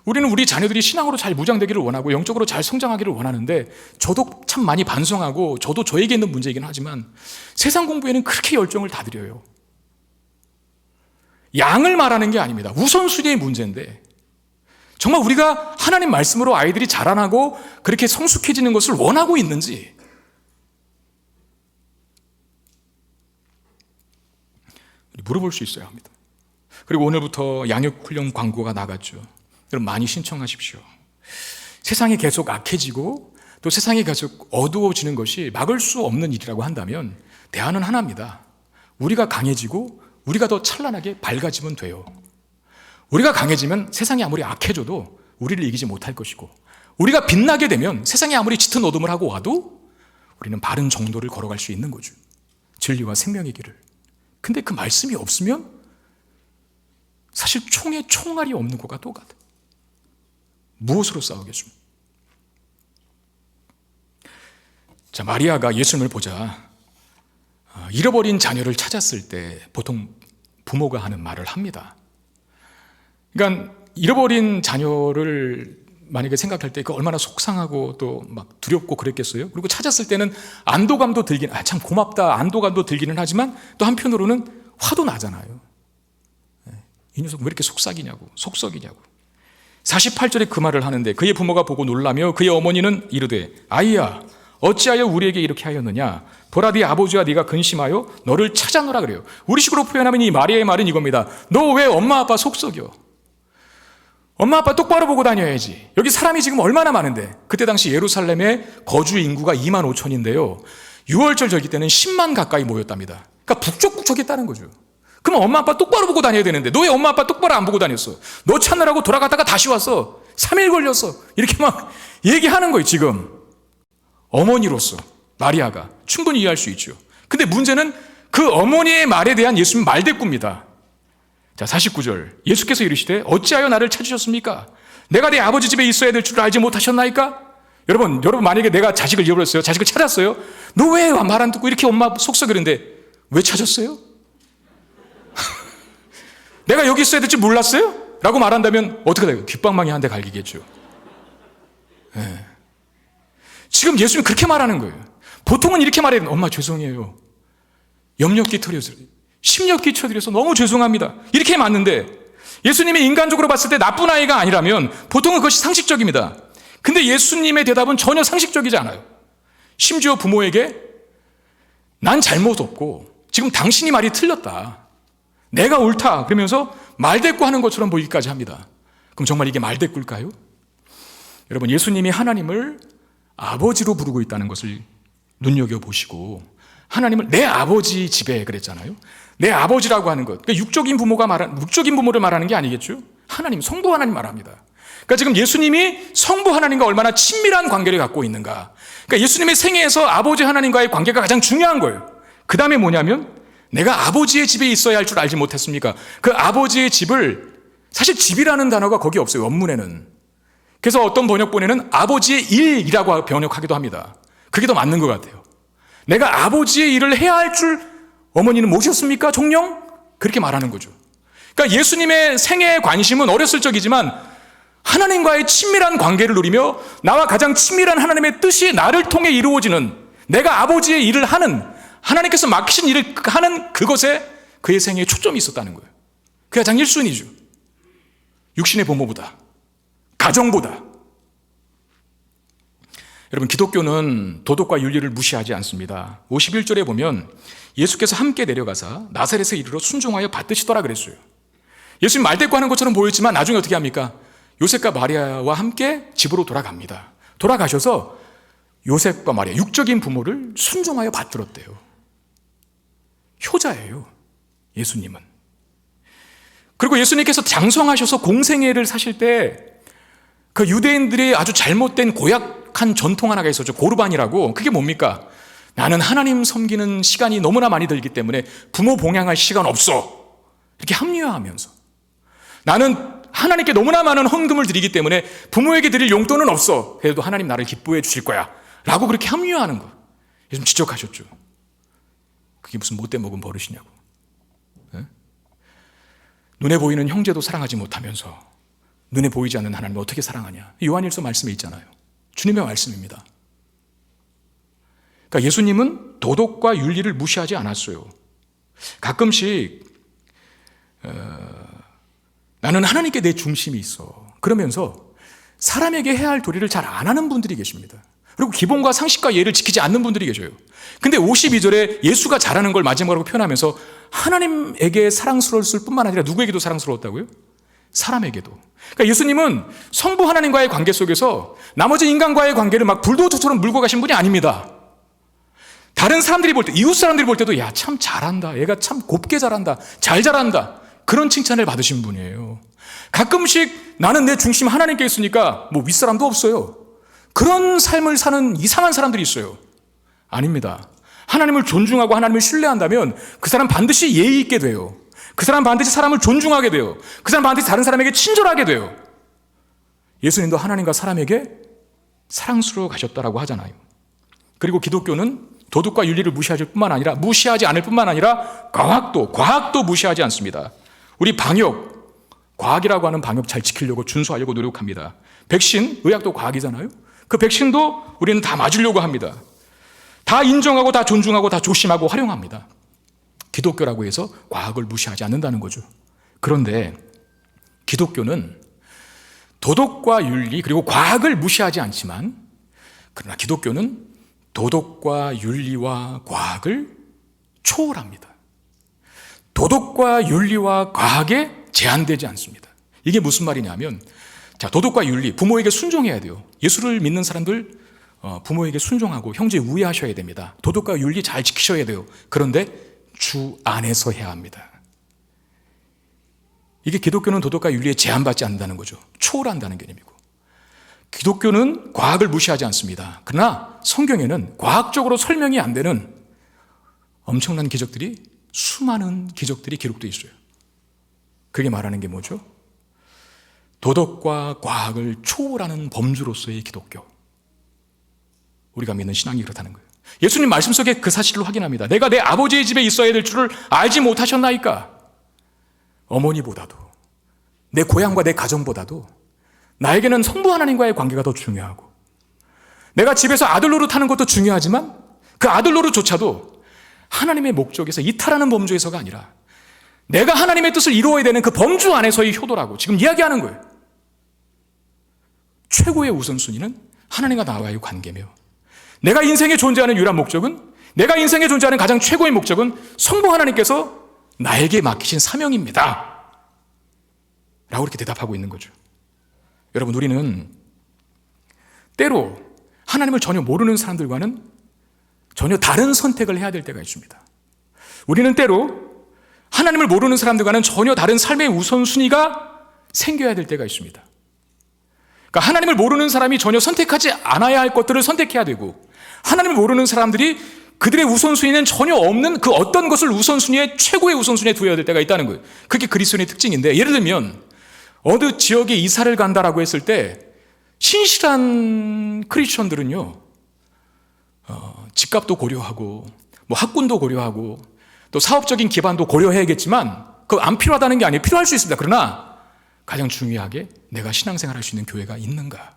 우리는 우리 자녀들이 신앙으로 잘 무장되기를 원하고 영적으로 잘 성장하기를 원하는데 저도 참 많이 반성하고 저도 저에게 있는 문제이긴 하지만 세상 공부에는 그렇게 열정을 다 드려요. 양을 말하는 게 아닙니다. 우선순위의 문제인데 정말 우리가 하나님 말씀으로 아이들이 자라나고 그렇게 성숙해지는 것을 원하고 있는지 물어볼 수 있어야 합니다. 그리고 오늘부터 양육훈련 광고가 나갔죠. 여러분 많이 신청하십시오. 세상이 계속 악해지고 또 세상이 계속 어두워지는 것이 막을 수 없는 일이라고 한다면 대안은 하나입니다. 우리가 강해지고 우리가 더 찬란하게 밝아지면 돼요. 우리가 강해지면 세상이 아무리 악해져도 우리를 이기지 못할 것이고 우리가 빛나게 되면 세상이 아무리 짙은 어둠을 하고 와도 우리는 바른 정도를 걸어갈 수 있는 거죠. 진리와 생명의 길을. 근데 그 말씀이 없으면 사실 총에 총알이 없는 것과 똑같아요. 무엇으로 싸우겠습니까? 자, 마리아가 예수님을 보자 잃어버린 자녀를 찾았을 때 보통 부모가 하는 말을 합니다. 그러니까 잃어버린 자녀를 만약에 생각할 때 그 얼마나 속상하고 또 막 두렵고 그랬겠어요. 그리고 찾았을 때는 안도감도 들긴, 참 고맙다 안도감도 들기는 하지만 또 한편으로는 화도 나잖아요. 이 녀석 왜 이렇게 속삭이냐고, 속썩이냐고. 48절에 그 말을 하는데 그의 부모가 보고 놀라며 그의 어머니는 이르되 아이야 어찌하여 우리에게 이렇게 하였느냐. 보라 네 아버지와 네가 근심하여 너를 찾아노라 그래요. 우리식으로 표현하면 이 마리아의 말은 이겁니다. 너 왜 엄마 아빠 속썩여? 엄마 아빠 똑바로 보고 다녀야지. 여기 사람이 지금 얼마나 많은데. 그때 당시 예루살렘의 거주 인구가 2만 5천인데요 6월절 절기 때는 10만 가까이 모였답니다. 그러니까 북적북적했다는 거죠. 그럼 엄마 아빠 똑바로 보고 다녀야 되는데 너 왜 엄마 아빠 똑바로 안 보고 다녔어? 너 찾느라고 돌아갔다가 다시 왔어. 3일 걸렸어. 이렇게 막 얘기하는 거예요. 지금 어머니로서 마리아가 충분히 이해할 수 있죠. 근데 문제는 그 어머니의 말에 대한 예수님 말대꾸입니다. 자, 49절 예수께서 이르시되 어찌하여 나를 찾으셨습니까? 내가 내 아버지 집에 있어야 될 줄 알지 못하셨나이까? 여러분 만약에 내가 자식을 잃어버렸어요. 자식을 찾았어요. 너 왜 말 안 듣고 이렇게 엄마 속썩이는데 왜 찾았어요? 내가 여기 있어야 될 줄 몰랐어요? 라고 말한다면 어떻게 돼요? 귓방망이 한 대 갈기겠죠. 네. 지금 예수님 그렇게 말하는 거예요. 보통은 이렇게 말해요. 엄마 죄송해요. 염려끼 터려서 심려끼 쳐드려서 너무 죄송합니다. 이렇게 맞는데 예수님이 인간적으로 봤을 때 나쁜 아이가 아니라면 보통은 그것이 상식적입니다. 근데 예수님의 대답은 전혀 상식적이지 않아요. 심지어 부모에게 난 잘못 없고 지금 당신이 말이 틀렸다. 내가 옳다 그러면서 말대꾸하는 것처럼 보이기까지 합니다. 그럼 정말 이게 말대꾸일까요? 여러분, 예수님이 하나님을 아버지로 부르고 있다는 것을 눈여겨보시고, 하나님을 내 아버지 집에 그랬잖아요. 내 아버지라고 하는 것, 그러니까 육적인 부모를 말하는 게 아니겠죠. 하나님, 성부 하나님 말합니다. 그러니까 지금 예수님이 성부 하나님과 얼마나 친밀한 관계를 갖고 있는가. 그러니까 예수님의 생애에서 아버지 하나님과의 관계가 가장 중요한 거예요. 그 다음에 뭐냐면, 내가 아버지의 집에 있어야 할 줄 알지 못했습니까? 그 아버지의 집을, 사실 집이라는 단어가 거기 없어요, 원문에는. 그래서 어떤 번역본에는 아버지의 일이라고 번역하기도 합니다. 그게 더 맞는 것 같아요. 내가 아버지의 일을 해야 할 줄 어머니는 모셨습니까? 종령? 그렇게 말하는 거죠. 그러니까 예수님의 생애의 관심은 어렸을 적이지만 하나님과의 친밀한 관계를 누리며 나와 가장 친밀한 하나님의 뜻이 나를 통해 이루어지는, 내가 아버지의 일을 하는, 하나님께서 맡기신 일을 하는 그것에 그의 생애에 초점이 있었다는 거예요. 그게 가장 1순위죠. 육신의 부모보다, 가정보다. 여러분, 기독교는 도덕과 윤리를 무시하지 않습니다. 51절에 보면 예수께서 함께 내려가사 나사렛에 이르러 순종하여 받드시더라 그랬어요. 예수님 말대꾸하는 것처럼 보였지만 나중에 어떻게 합니까? 요셉과 마리아와 함께 집으로 돌아갑니다. 돌아가셔서 요셉과 마리아, 육적인 부모를 순종하여 받들었대요. 효자예요, 예수님은. 그리고 예수님께서 장성하셔서 공생애를 사실 때 그 유대인들의 아주 잘못된 고약한 전통 하나가 있었죠. 고르반이라고. 그게 뭡니까? 나는 하나님 섬기는 시간이 너무나 많이 들기 때문에 부모 봉양할 시간 없어, 이렇게 합리화하면서, 나는 하나님께 너무나 많은 헌금을 드리기 때문에 부모에게 드릴 용돈은 없어, 그래도 하나님 나를 기뻐해 주실 거야 라고 그렇게 합리화하는 거. 예수님 지적하셨죠. 그게 무슨 못돼 먹은 버릇이냐고. 네? 눈에 보이는 형제도 사랑하지 못하면서 눈에 보이지 않는 하나님을 어떻게 사랑하냐. 요한일서 말씀에 있잖아요. 주님의 말씀입니다. 그러니까 예수님은 도덕과 윤리를 무시하지 않았어요. 가끔씩 나는 하나님께 내 중심이 있어, 그러면서 사람에게 해야 할 도리를 잘 안 하는 분들이 계십니다. 그리고 기본과 상식과 예를 지키지 않는 분들이 계셔요. 근데 52절에 예수가 잘하는 걸 마지막으로 표현하면서 하나님에게 사랑스러웠을 뿐만 아니라 누구에게도 사랑스러웠다고요? 사람에게도. 그러니까 예수님은 성부 하나님과의 관계 속에서 나머지 인간과의 관계를 막 불도저처럼 물고 가신 분이 아닙니다. 다른 사람들이 볼 때, 이웃 사람들이 볼 때도 야, 참 잘한다, 얘가 참 곱게 잘한다, 잘 자란다, 그런 칭찬을 받으신 분이에요. 가끔씩 나는 내 중심 하나님께 있으니까 뭐 윗사람도 없어요, 그런 삶을 사는 이상한 사람들이 있어요. 아닙니다. 하나님을 존중하고 하나님을 신뢰한다면 그 사람 반드시 예의 있게 돼요. 그 사람 반드시 사람을 존중하게 돼요. 그 사람 반드시 다른 사람에게 친절하게 돼요. 예수님도 하나님과 사람에게 사랑스러워 가셨다라고 하잖아요. 그리고 기독교는 도덕과 윤리를 무시하지 않을 뿐만 아니라 과학도 무시하지 않습니다. 우리 방역, 과학이라고 하는 방역 잘 지키려고 준수하려고 노력합니다. 백신, 의학도 과학이잖아요. 그 백신도 우리는 다 맞으려고 합니다. 다 인정하고 다 존중하고 다 조심하고 활용합니다. 기독교라고 해서 과학을 무시하지 않는다는 거죠. 그런데 기독교는 도덕과 윤리 그리고 과학을 무시하지 않지만, 그러나 기독교는 도덕과 윤리와 과학을 초월합니다. 도덕과 윤리와 과학에 제한되지 않습니다. 이게 무슨 말이냐면, 자, 도덕과 윤리, 부모에게 순종해야 돼요. 예수를 믿는 사람들 부모에게 순종하고 형제 우애하셔야 됩니다. 도덕과 윤리 잘 지키셔야 돼요. 그런데 주 안에서 해야 합니다. 이게 기독교는 도덕과 윤리에 제한받지 않는다는 거죠. 초월한다는 개념이고, 기독교는 과학을 무시하지 않습니다. 그러나 성경에는 과학적으로 설명이 안 되는 엄청난 기적들이, 수많은 기적들이 기록되어 있어요. 그게 말하는 게 뭐죠? 도덕과 과학을 초월하는 범주로서의 기독교. 우리가 믿는 신앙이 그렇다는 거예요. 예수님 말씀 속에 그 사실을 확인합니다. 내가 내 아버지의 집에 있어야 될 줄을 알지 못하셨나이까? 어머니보다도, 내 고향과 내 가정보다도 나에게는 성부 하나님과의 관계가 더 중요하고, 내가 집에서 아들 노릇하는 것도 중요하지만 그 아들 노릇조차도 하나님의 목적에서 이탈하는 범주에서가 아니라 내가 하나님의 뜻을 이루어야 되는 그 범주 안에서의 효도라고 지금 이야기하는 거예요. 최고의 우선순위는 하나님과 나와의 관계며, 내가 인생에 존재하는 유일한 목적은, 내가 인생에 존재하는 가장 최고의 목적은 성부 하나님께서 나에게 맡기신 사명입니다 라고 이렇게 대답하고 있는 거죠. 여러분, 우리는 때로 하나님을 전혀 모르는 사람들과는 전혀 다른 선택을 해야 될 때가 있습니다. 우리는 때로 하나님을 모르는 사람들과는 전혀 다른 삶의 우선순위가 생겨야 될 때가 있습니다. 그러니까 하나님을 모르는 사람이 전혀 선택하지 않아야 할 것들을 선택해야 되고, 하나님을 모르는 사람들이 그들의 우선순위는 전혀 없는 그 어떤 것을 우선순위에, 최고의 우선순위에 두어야 될 때가 있다는 거예요. 그게 그리스도인의 특징인데, 예를 들면 어느 지역에 이사를 간다라고 했을 때 신실한 크리스천들은요, 집값도 고려하고 뭐 학군도 고려하고 또 사업적인 기반도 고려해야겠지만 그거 안 필요하다는 게 아니에요. 필요할 수 있습니다. 그러나 가장 중요하게 내가 신앙생활할 수 있는 교회가 있는가.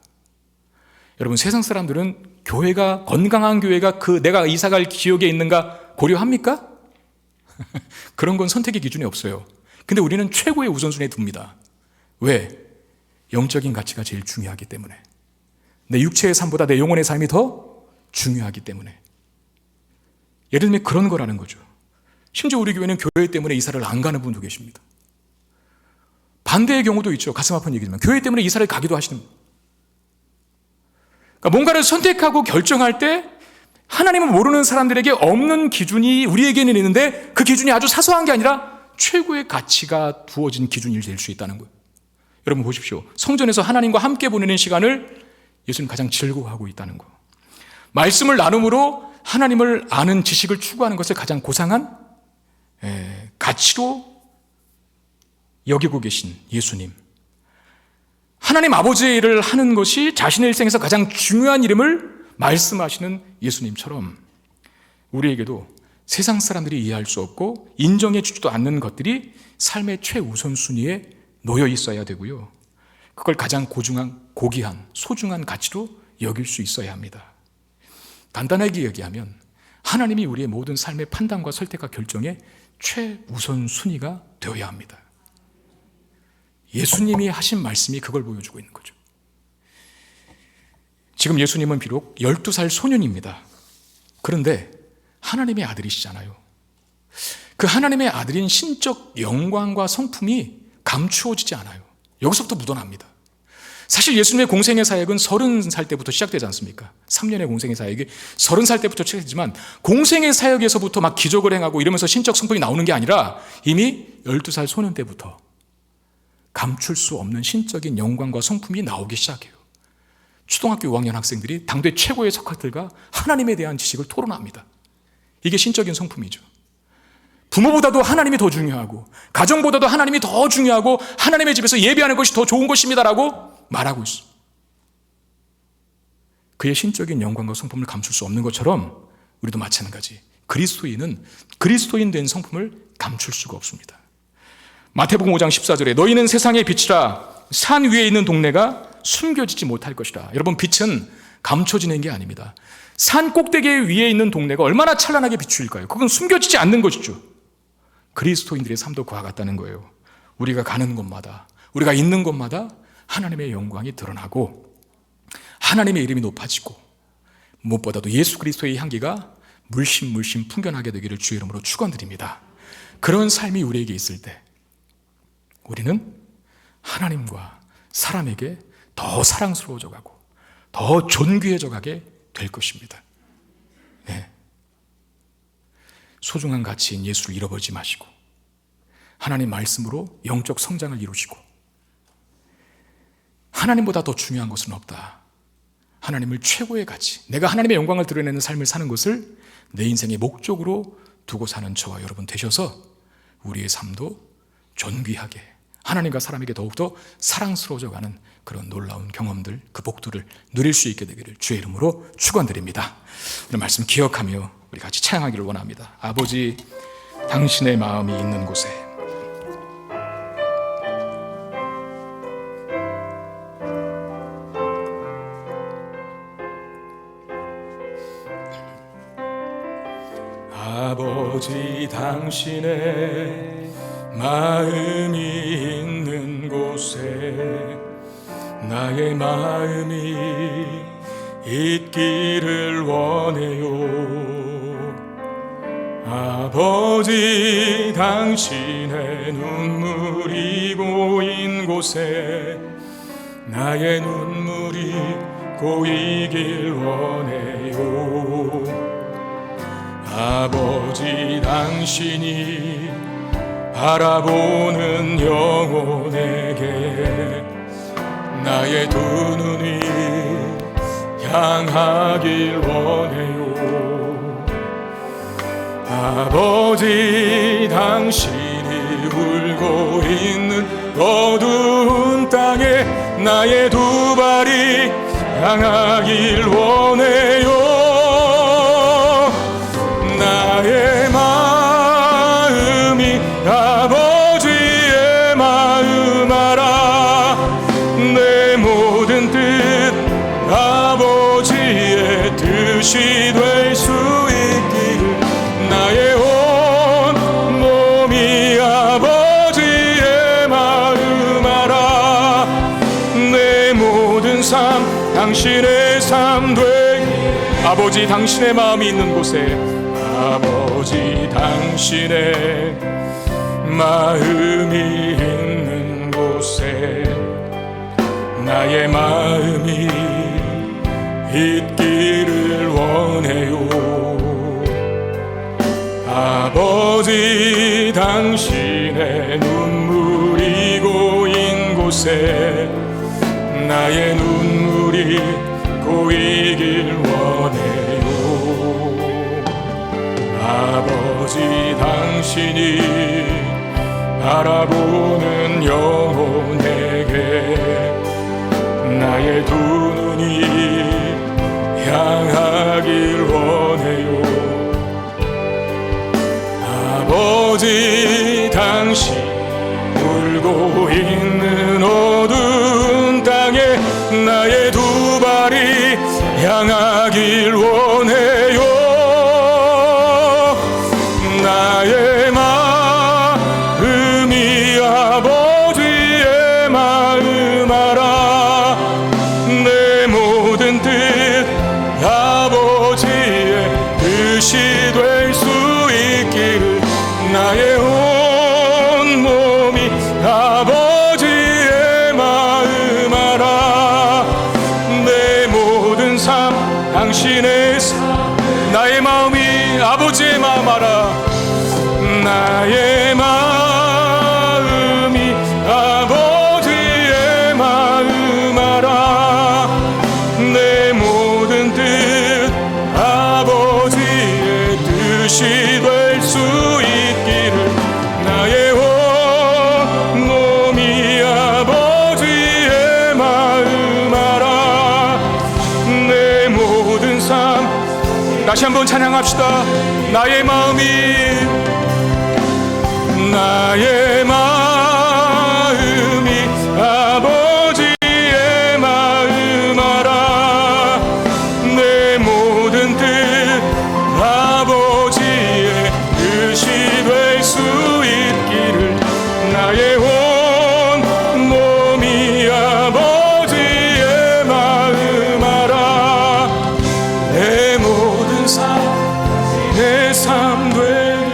여러분, 세상 사람들은 교회가, 건강한 교회가 그 내가 이사갈 지역에 있는가 고려합니까? 그런 건 선택의 기준이 없어요. 근데 우리는 최고의 우선순위에 둡니다. 왜? 영적인 가치가 제일 중요하기 때문에. 내 육체의 삶보다 내 영혼의 삶이 더 중요하기 때문에. 예를 들면 그런 거라는 거죠. 심지어 우리 교회는 교회 때문에 이사를 안 가는 분도 계십니다. 반대의 경우도 있죠. 가슴 아픈 얘기지만 교회 때문에 이사를 가기도 하시는 분. 그러니까 뭔가를 선택하고 결정할 때 하나님을 모르는 사람들에게 없는 기준이 우리에게는 있는데, 그 기준이 아주 사소한 게 아니라 최고의 가치가 두어진 기준이 될 수 있다는 거예요. 여러분 보십시오. 성전에서 하나님과 함께 보내는 시간을 예수님 가장 즐거워하고 있다는 거. 말씀을 나눔으로 하나님을 아는 지식을 추구하는 것을 가장 고상한 가치로 여기고 계신 예수님. 하나님 아버지의 일을 하는 것이 자신의 일생에서 가장 중요한 일임을 말씀하시는 예수님처럼, 우리에게도 세상 사람들이 이해할 수 없고 인정해 주지도 않는 것들이 삶의 최우선순위에 놓여 있어야 되고요, 그걸 가장 고귀한 소중한 가치로 여길 수 있어야 합니다. 간단하게 얘기하면 하나님이 우리의 모든 삶의 판단과 선택과 결정의 최우선순위가 되어야 합니다. 예수님이 하신 말씀이 그걸 보여주고 있는 거죠. 지금 예수님은 비록 12살 소년입니다. 그런데 하나님의 아들이시잖아요. 그 하나님의 아들인 신적 영광과 성품이 감추어지지 않아요. 여기서부터 묻어납니다. 사실 예수님의 공생의 사역은 30살 때부터 시작되지 않습니까? 3년의 공생의 사역이 30살 때부터 시작되지만, 공생의 사역에서부터 막 기적을 행하고 이러면서 신적 성품이 나오는 게 아니라 이미 12살 소년 때부터 감출 수 없는 신적인 영광과 성품이 나오기 시작해요. 초등학교 5학년 학생들이 당대 최고의 석학들과 하나님에 대한 지식을 토론합니다. 이게 신적인 성품이죠. 부모보다도 하나님이 더 중요하고, 가정보다도 하나님이 더 중요하고, 하나님의 집에서 예배하는 것이 더 좋은 것입니다라고 말하고 있어. 그의 신적인 영광과 성품을 감출 수 없는 것처럼 우리도 마찬가지. 그리스도인은 그리스도인 된 성품을 감출 수가 없습니다. 마태복음 5장 14절에 너희는 세상의 빛이라, 산 위에 있는 동네가 숨겨지지 못할 것이라. 여러분, 빛은 감춰지는 게 아닙니다. 산 꼭대기 위에 있는 동네가 얼마나 찬란하게 비추일까요? 그건 숨겨지지 않는 것이죠. 그리스도인들의 삶도 그와 같다는 거예요. 우리가 가는 곳마다, 우리가 있는 곳마다 하나님의 영광이 드러나고 하나님의 이름이 높아지고, 무엇보다도 예수 그리스도의 향기가 물씬 풍겨나게 되기를 주의 이름으로 축원드립니다. 그런 삶이 우리에게 있을 때 우리는 하나님과 사람에게 더 사랑스러워져 가고 더 존귀해져 가게 될 것입니다. 네. 소중한 가치인 예수를 잃어버리지 마시고 하나님 말씀으로 영적 성장을 이루시고, 하나님보다 더 중요한 것은 없다. 하나님을 최고의 가치, 내가 하나님의 영광을 드러내는 삶을 사는 것을 내 인생의 목적으로 두고 사는 저와 여러분 되셔서 우리의 삶도 존귀하게 하나님과 사람에게 더욱더 사랑스러워져 가는 그런 놀라운 경험들, 그 복들을 누릴 수 있게 되기를 주의 이름으로 축원드립니다. 오늘 말씀 기억하며 우리 같이 찬양하기를 원합니다. 아버지, 당신의 마음이 있는 곳에 아버지, 당신의 마음이 있는 곳에 나의 마음이 있기를 원해요. 아버지, 당신의 눈물이 고인 곳에 나의 눈물이 고이길 원해요. 아버지, 당신이 바라보는 영혼에게 나의 두 눈이 향하길 원해요. 아버지, 당신이 울고 있는 어두운 땅에 나의 두 발이 향하길 원해요. 나의 마음이 아버지의 마음 알아. 내 모든 뜻 아버지의 뜻이 될 수 있기를. 나의 온 몸이 아버지의 마음 알아. 내 모든 삶 당신의 삶 되기. 아버지, 당신의 마음이 있는 곳에, 아버지, 당신의 마음이 있는 곳에 나의 마음이 있기를 원해요. 아버지, 당신의 눈물이 고인 곳에 나의 눈물이 고이길 원해요. 아버지, 당신이 바라보는 영혼에게 나의 두 눈이 향하길 원해요. 아버지, 당신 울고 있는 어두운 땅에 나의 두 발이 향하길 원해요. 나의 마음이 아버지의 마음 알아. 내 모든 뜻 아버지의 뜻이 될 수 있기를. 나의 온 몸이 아버지의 마음 알아. 내 모든 삶 당신의 삶. 나의 마음이 아버지의 마음 알아. 나의 마음이 아버지의 마음 알아. 내 모든 뜻 아버지의 뜻이 될 수 있기를. 나의 온 몸이 아버지의 마음 알아. 내 모든 삶. 다시 한번 찬양합시다. 나의 마음이, 나의 마음이 아버지의 마음 알아. 내 모든 뜻 아버지의 뜻이 될 수 있기를. 나의 온 몸이 아버지의 마음 알아. 내 모든 삶 내 삶 되기를.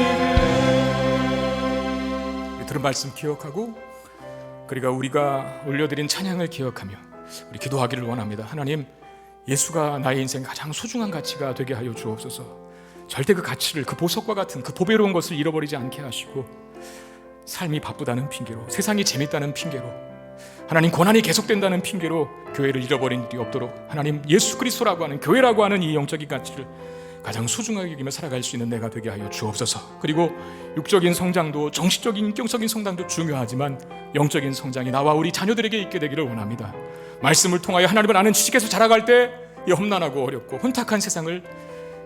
들은 말씀 기억하고, 그리고 우리가 올려드린 찬양을 기억하며 우리 기도하기를 원합니다. 하나님, 예수가 나의 인생 가장 소중한 가치가 되게 하여 주옵소서. 절대 그 가치를, 그 보석과 같은 그 보배로운 것을 잃어버리지 않게 하시고, 삶이 바쁘다는 핑계로, 세상이 재밌다는 핑계로, 하나님 고난이 계속된다는 핑계로 교회를 잃어버린 일이 없도록 하나님, 예수 그리스도라고 하는, 교회라고 하는 이 영적인 가치를 가장 소중하게 여기며 살아갈 수 있는 내가 되게 하여 주옵소서. 그리고 육적인 성장도, 정신적인 인격적인 성장도 중요하지만 영적인 성장이 나와 우리 자녀들에게 있게 되기를 원합니다. 말씀을 통하여 하나님을 아는 지식에서 자라갈 때 이 험난하고 어렵고 혼탁한 세상을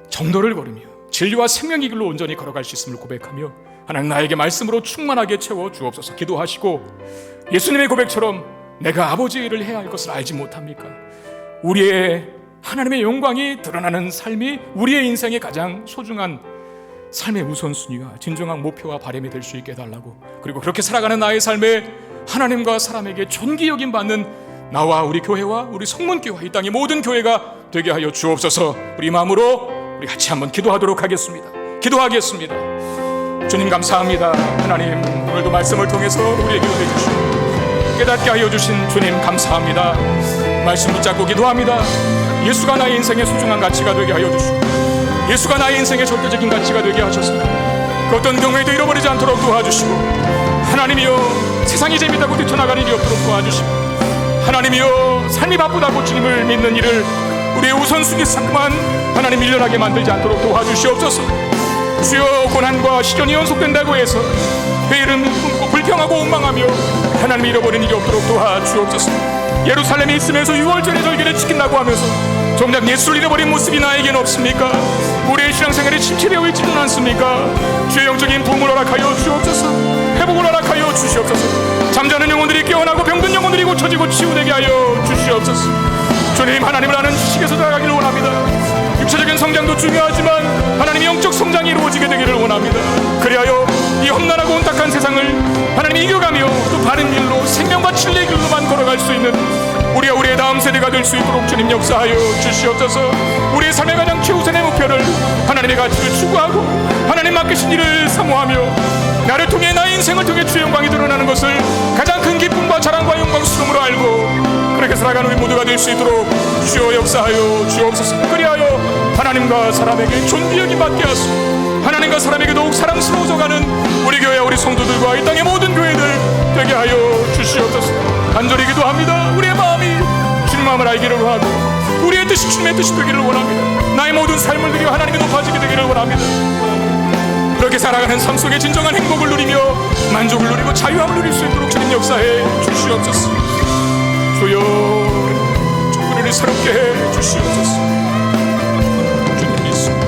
정도를 걸으며 진리와 생명의 길로 온전히 걸어갈 수 있음을 고백하며, 하나님, 나에게 말씀으로 충만하게 채워 주옵소서. 기도하시고, 예수님의 고백처럼 내가 아버지의 일을 해야 할 것을 알지 못합니까? 우리의 하나님의 영광이 드러나는 삶이 우리의 인생의 가장 소중한 삶의 우선순위와 진정한 목표와 바람이 될 수 있게 해달라고, 그리고 그렇게 살아가는 나의 삶에 하나님과 사람에게 존귀 여김 받는 나와 우리 교회와 우리 성문교회, 이 땅의 모든 교회가 되게 하여 주옵소서. 우리 마음으로 우리 같이 한번 기도하도록 하겠습니다. 기도하겠습니다. 주님 감사합니다. 하나님, 오늘도 말씀을 통해서 우리에게 해주시고 깨닫게 하여 주신 주님 감사합니다. 말씀 붙잡고 기도합니다. 예수가 나의 인생의 소중한 가치가 되게 하여 주시고 예수가 나의 인생의 절대적인 가치가 되게 하셔서 그 어떤 경우에도 잃어버리지 않도록 도와주시고, 하나님이여 세상이 재밌다고 뛰쳐나가는 일이 없도록 도와주시고, 하나님이여 삶이 바쁘다고 주님을 믿는 일을 우리의 우선순위 삼만 하나님 밀려나게 만들지 않도록 도와주시옵소서. 주여, 고난과 시련이 연속된다고 해서 회의를 품고 불평하고 원망하며 하나님 잃어버린 일이 없도록 도와주옵소서. 예루살렘에 있으면서 6월절의 절기를 지킨다고 하면서 정작 예수를 잃어버린 모습이 나에게는 없습니까? 우리의 신앙생활이 침체되어 있지는 않습니까? 주의 영적인 부흥을 허락하여 주옵소서. 회복을 허락하여 주시옵소서. 잠자는 영혼들이 깨어나고 병든 영혼들이 고쳐지고 치유되게 하여 주시옵소서. 주님, 하나님을 아는 지식에서 자라가기를 원합니다. 육체적인 성장도 중요하지만 하나님의 영적 성장이 이루어지게 되기를 원합니다. 그리하여 이 험난하고 혼탁한 세상을 하나님이 이겨가며 또 바른 길로 생명과 진리의 길로만 걸어갈 수 있는 우리의 다음 세대가 될 수 있도록 주님 역사하여 주시옵소서. 우리의 삶의 가장 최우선의 목표를 하나님의 가치를 추구하고 하나님 맡기신 일을 사모하며 나를 통해 나의 인생을 통해 주의 영광이 드러나는 것을 가장 큰 기쁨과 자랑과 영광스러움으로 알고 그렇게 살아가는 우리 모두가 될 수 있도록 주여 역사하여 주옵소서. 그리하여 하나님과 사람에게 존귀하게 받게 하시고 하나님과 사람에게 더욱 사랑스러워져가는 우리 교회와 우리 성도들과 이 땅의 모든 교회들 되게 하여 주시옵소서. 간절히 기도합니다. 우리의 마음이 주님 마음을 알기를 원하고 우리의 뜻이 주님의 뜻이 되기를 원합니다. 나의 모든 삶을 드리며 하나님이 높아지게 되기를 원합니다. 그렇게 살아가는 삶 속에 진정한 행복을 누리며 만족을 누리고 자유함을 누릴 수 있도록 주님 역사해 주시옵소서. 주여, 우리를 새롭게 해 주시옵소서. 주님 믿습니다.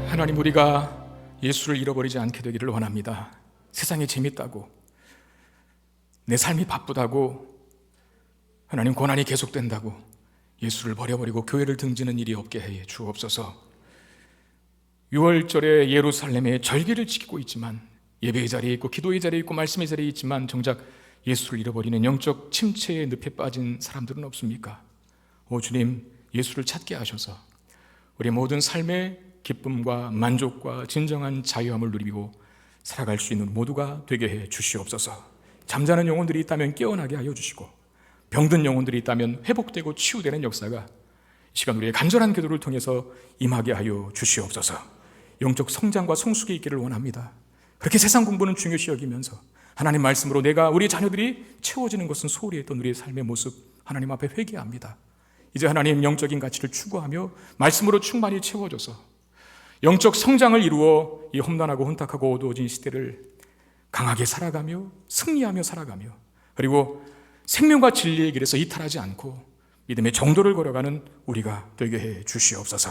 하나님, 우리가 예수를 잃어버리지 않게 되기를 원합니다. 세상이 재밌다고, 내 삶이 바쁘다고, 하나님 고난이 계속된다고 예수를 버려버리고 교회를 등지는 일이 없게 해 주옵소서. 6월절에 예루살렘에 절기를 지키고 있지만, 예배의 자리에 있고 기도의 자리에 있고 말씀의 자리에 있지만 정작 예수를 잃어버리는 영적 침체의 늪에 빠진 사람들은 없습니까? 오 주님, 예수를 찾게 하셔서 우리의 모든 삶의 기쁨과 만족과 진정한 자유함을 누리고 살아갈 수 있는 모두가 되게 해 주시옵소서. 잠자는 영혼들이 있다면 깨어나게 하여 주시고, 병든 영혼들이 있다면 회복되고 치유되는 역사가 이 시간 우리의 간절한 기도를 통해서 임하게 하여 주시옵소서. 영적 성장과 성숙이 있기를 원합니다. 그렇게 세상 공부는 중요시 여기면서 하나님 말씀으로 내가 우리 자녀들이 채워지는 것은 소홀히 했던 우리의 삶의 모습 하나님 앞에 회개합니다. 이제 하나님 영적인 가치를 추구하며 말씀으로 충만히 채워줘서 영적 성장을 이루어 이 험난하고 혼탁하고 어두워진 시대를 강하게 살아가며 승리하며 살아가며, 그리고 생명과 진리의 길에서 이탈하지 않고 믿음의 정도를 걸어가는 우리가 되게 해 주시옵소서.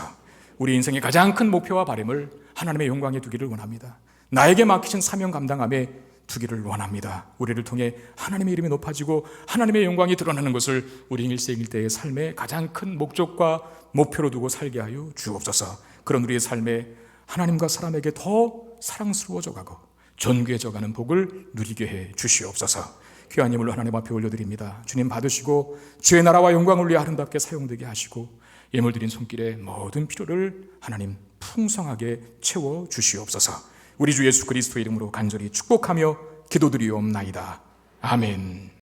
우리 인생의 가장 큰 목표와 바람을 하나님의 영광에 두기를 원합니다. 나에게 맡기신 사명 감당함에 두기를 원합니다. 우리를 통해 하나님의 이름이 높아지고 하나님의 영광이 드러나는 것을 우리 일생일대의 삶의 가장 큰 목적과 목표로 두고 살게 하여 주옵소서. 그런 우리의 삶에 하나님과 사람에게 더 사랑스러워져 가고 존귀해져 가는 복을 누리게 해 주시옵소서. 귀한 예물로 하나님 앞에 올려드립니다. 주님 받으시고 주의 나라와 영광을 위해 아름답게 사용되게 하시고 예물 드린 손길에 모든 필요를 하나님 풍성하게 채워 주시옵소서. 우리 주 예수 그리스도의 이름으로 간절히 축복하며 기도드리옵나이다. 아멘.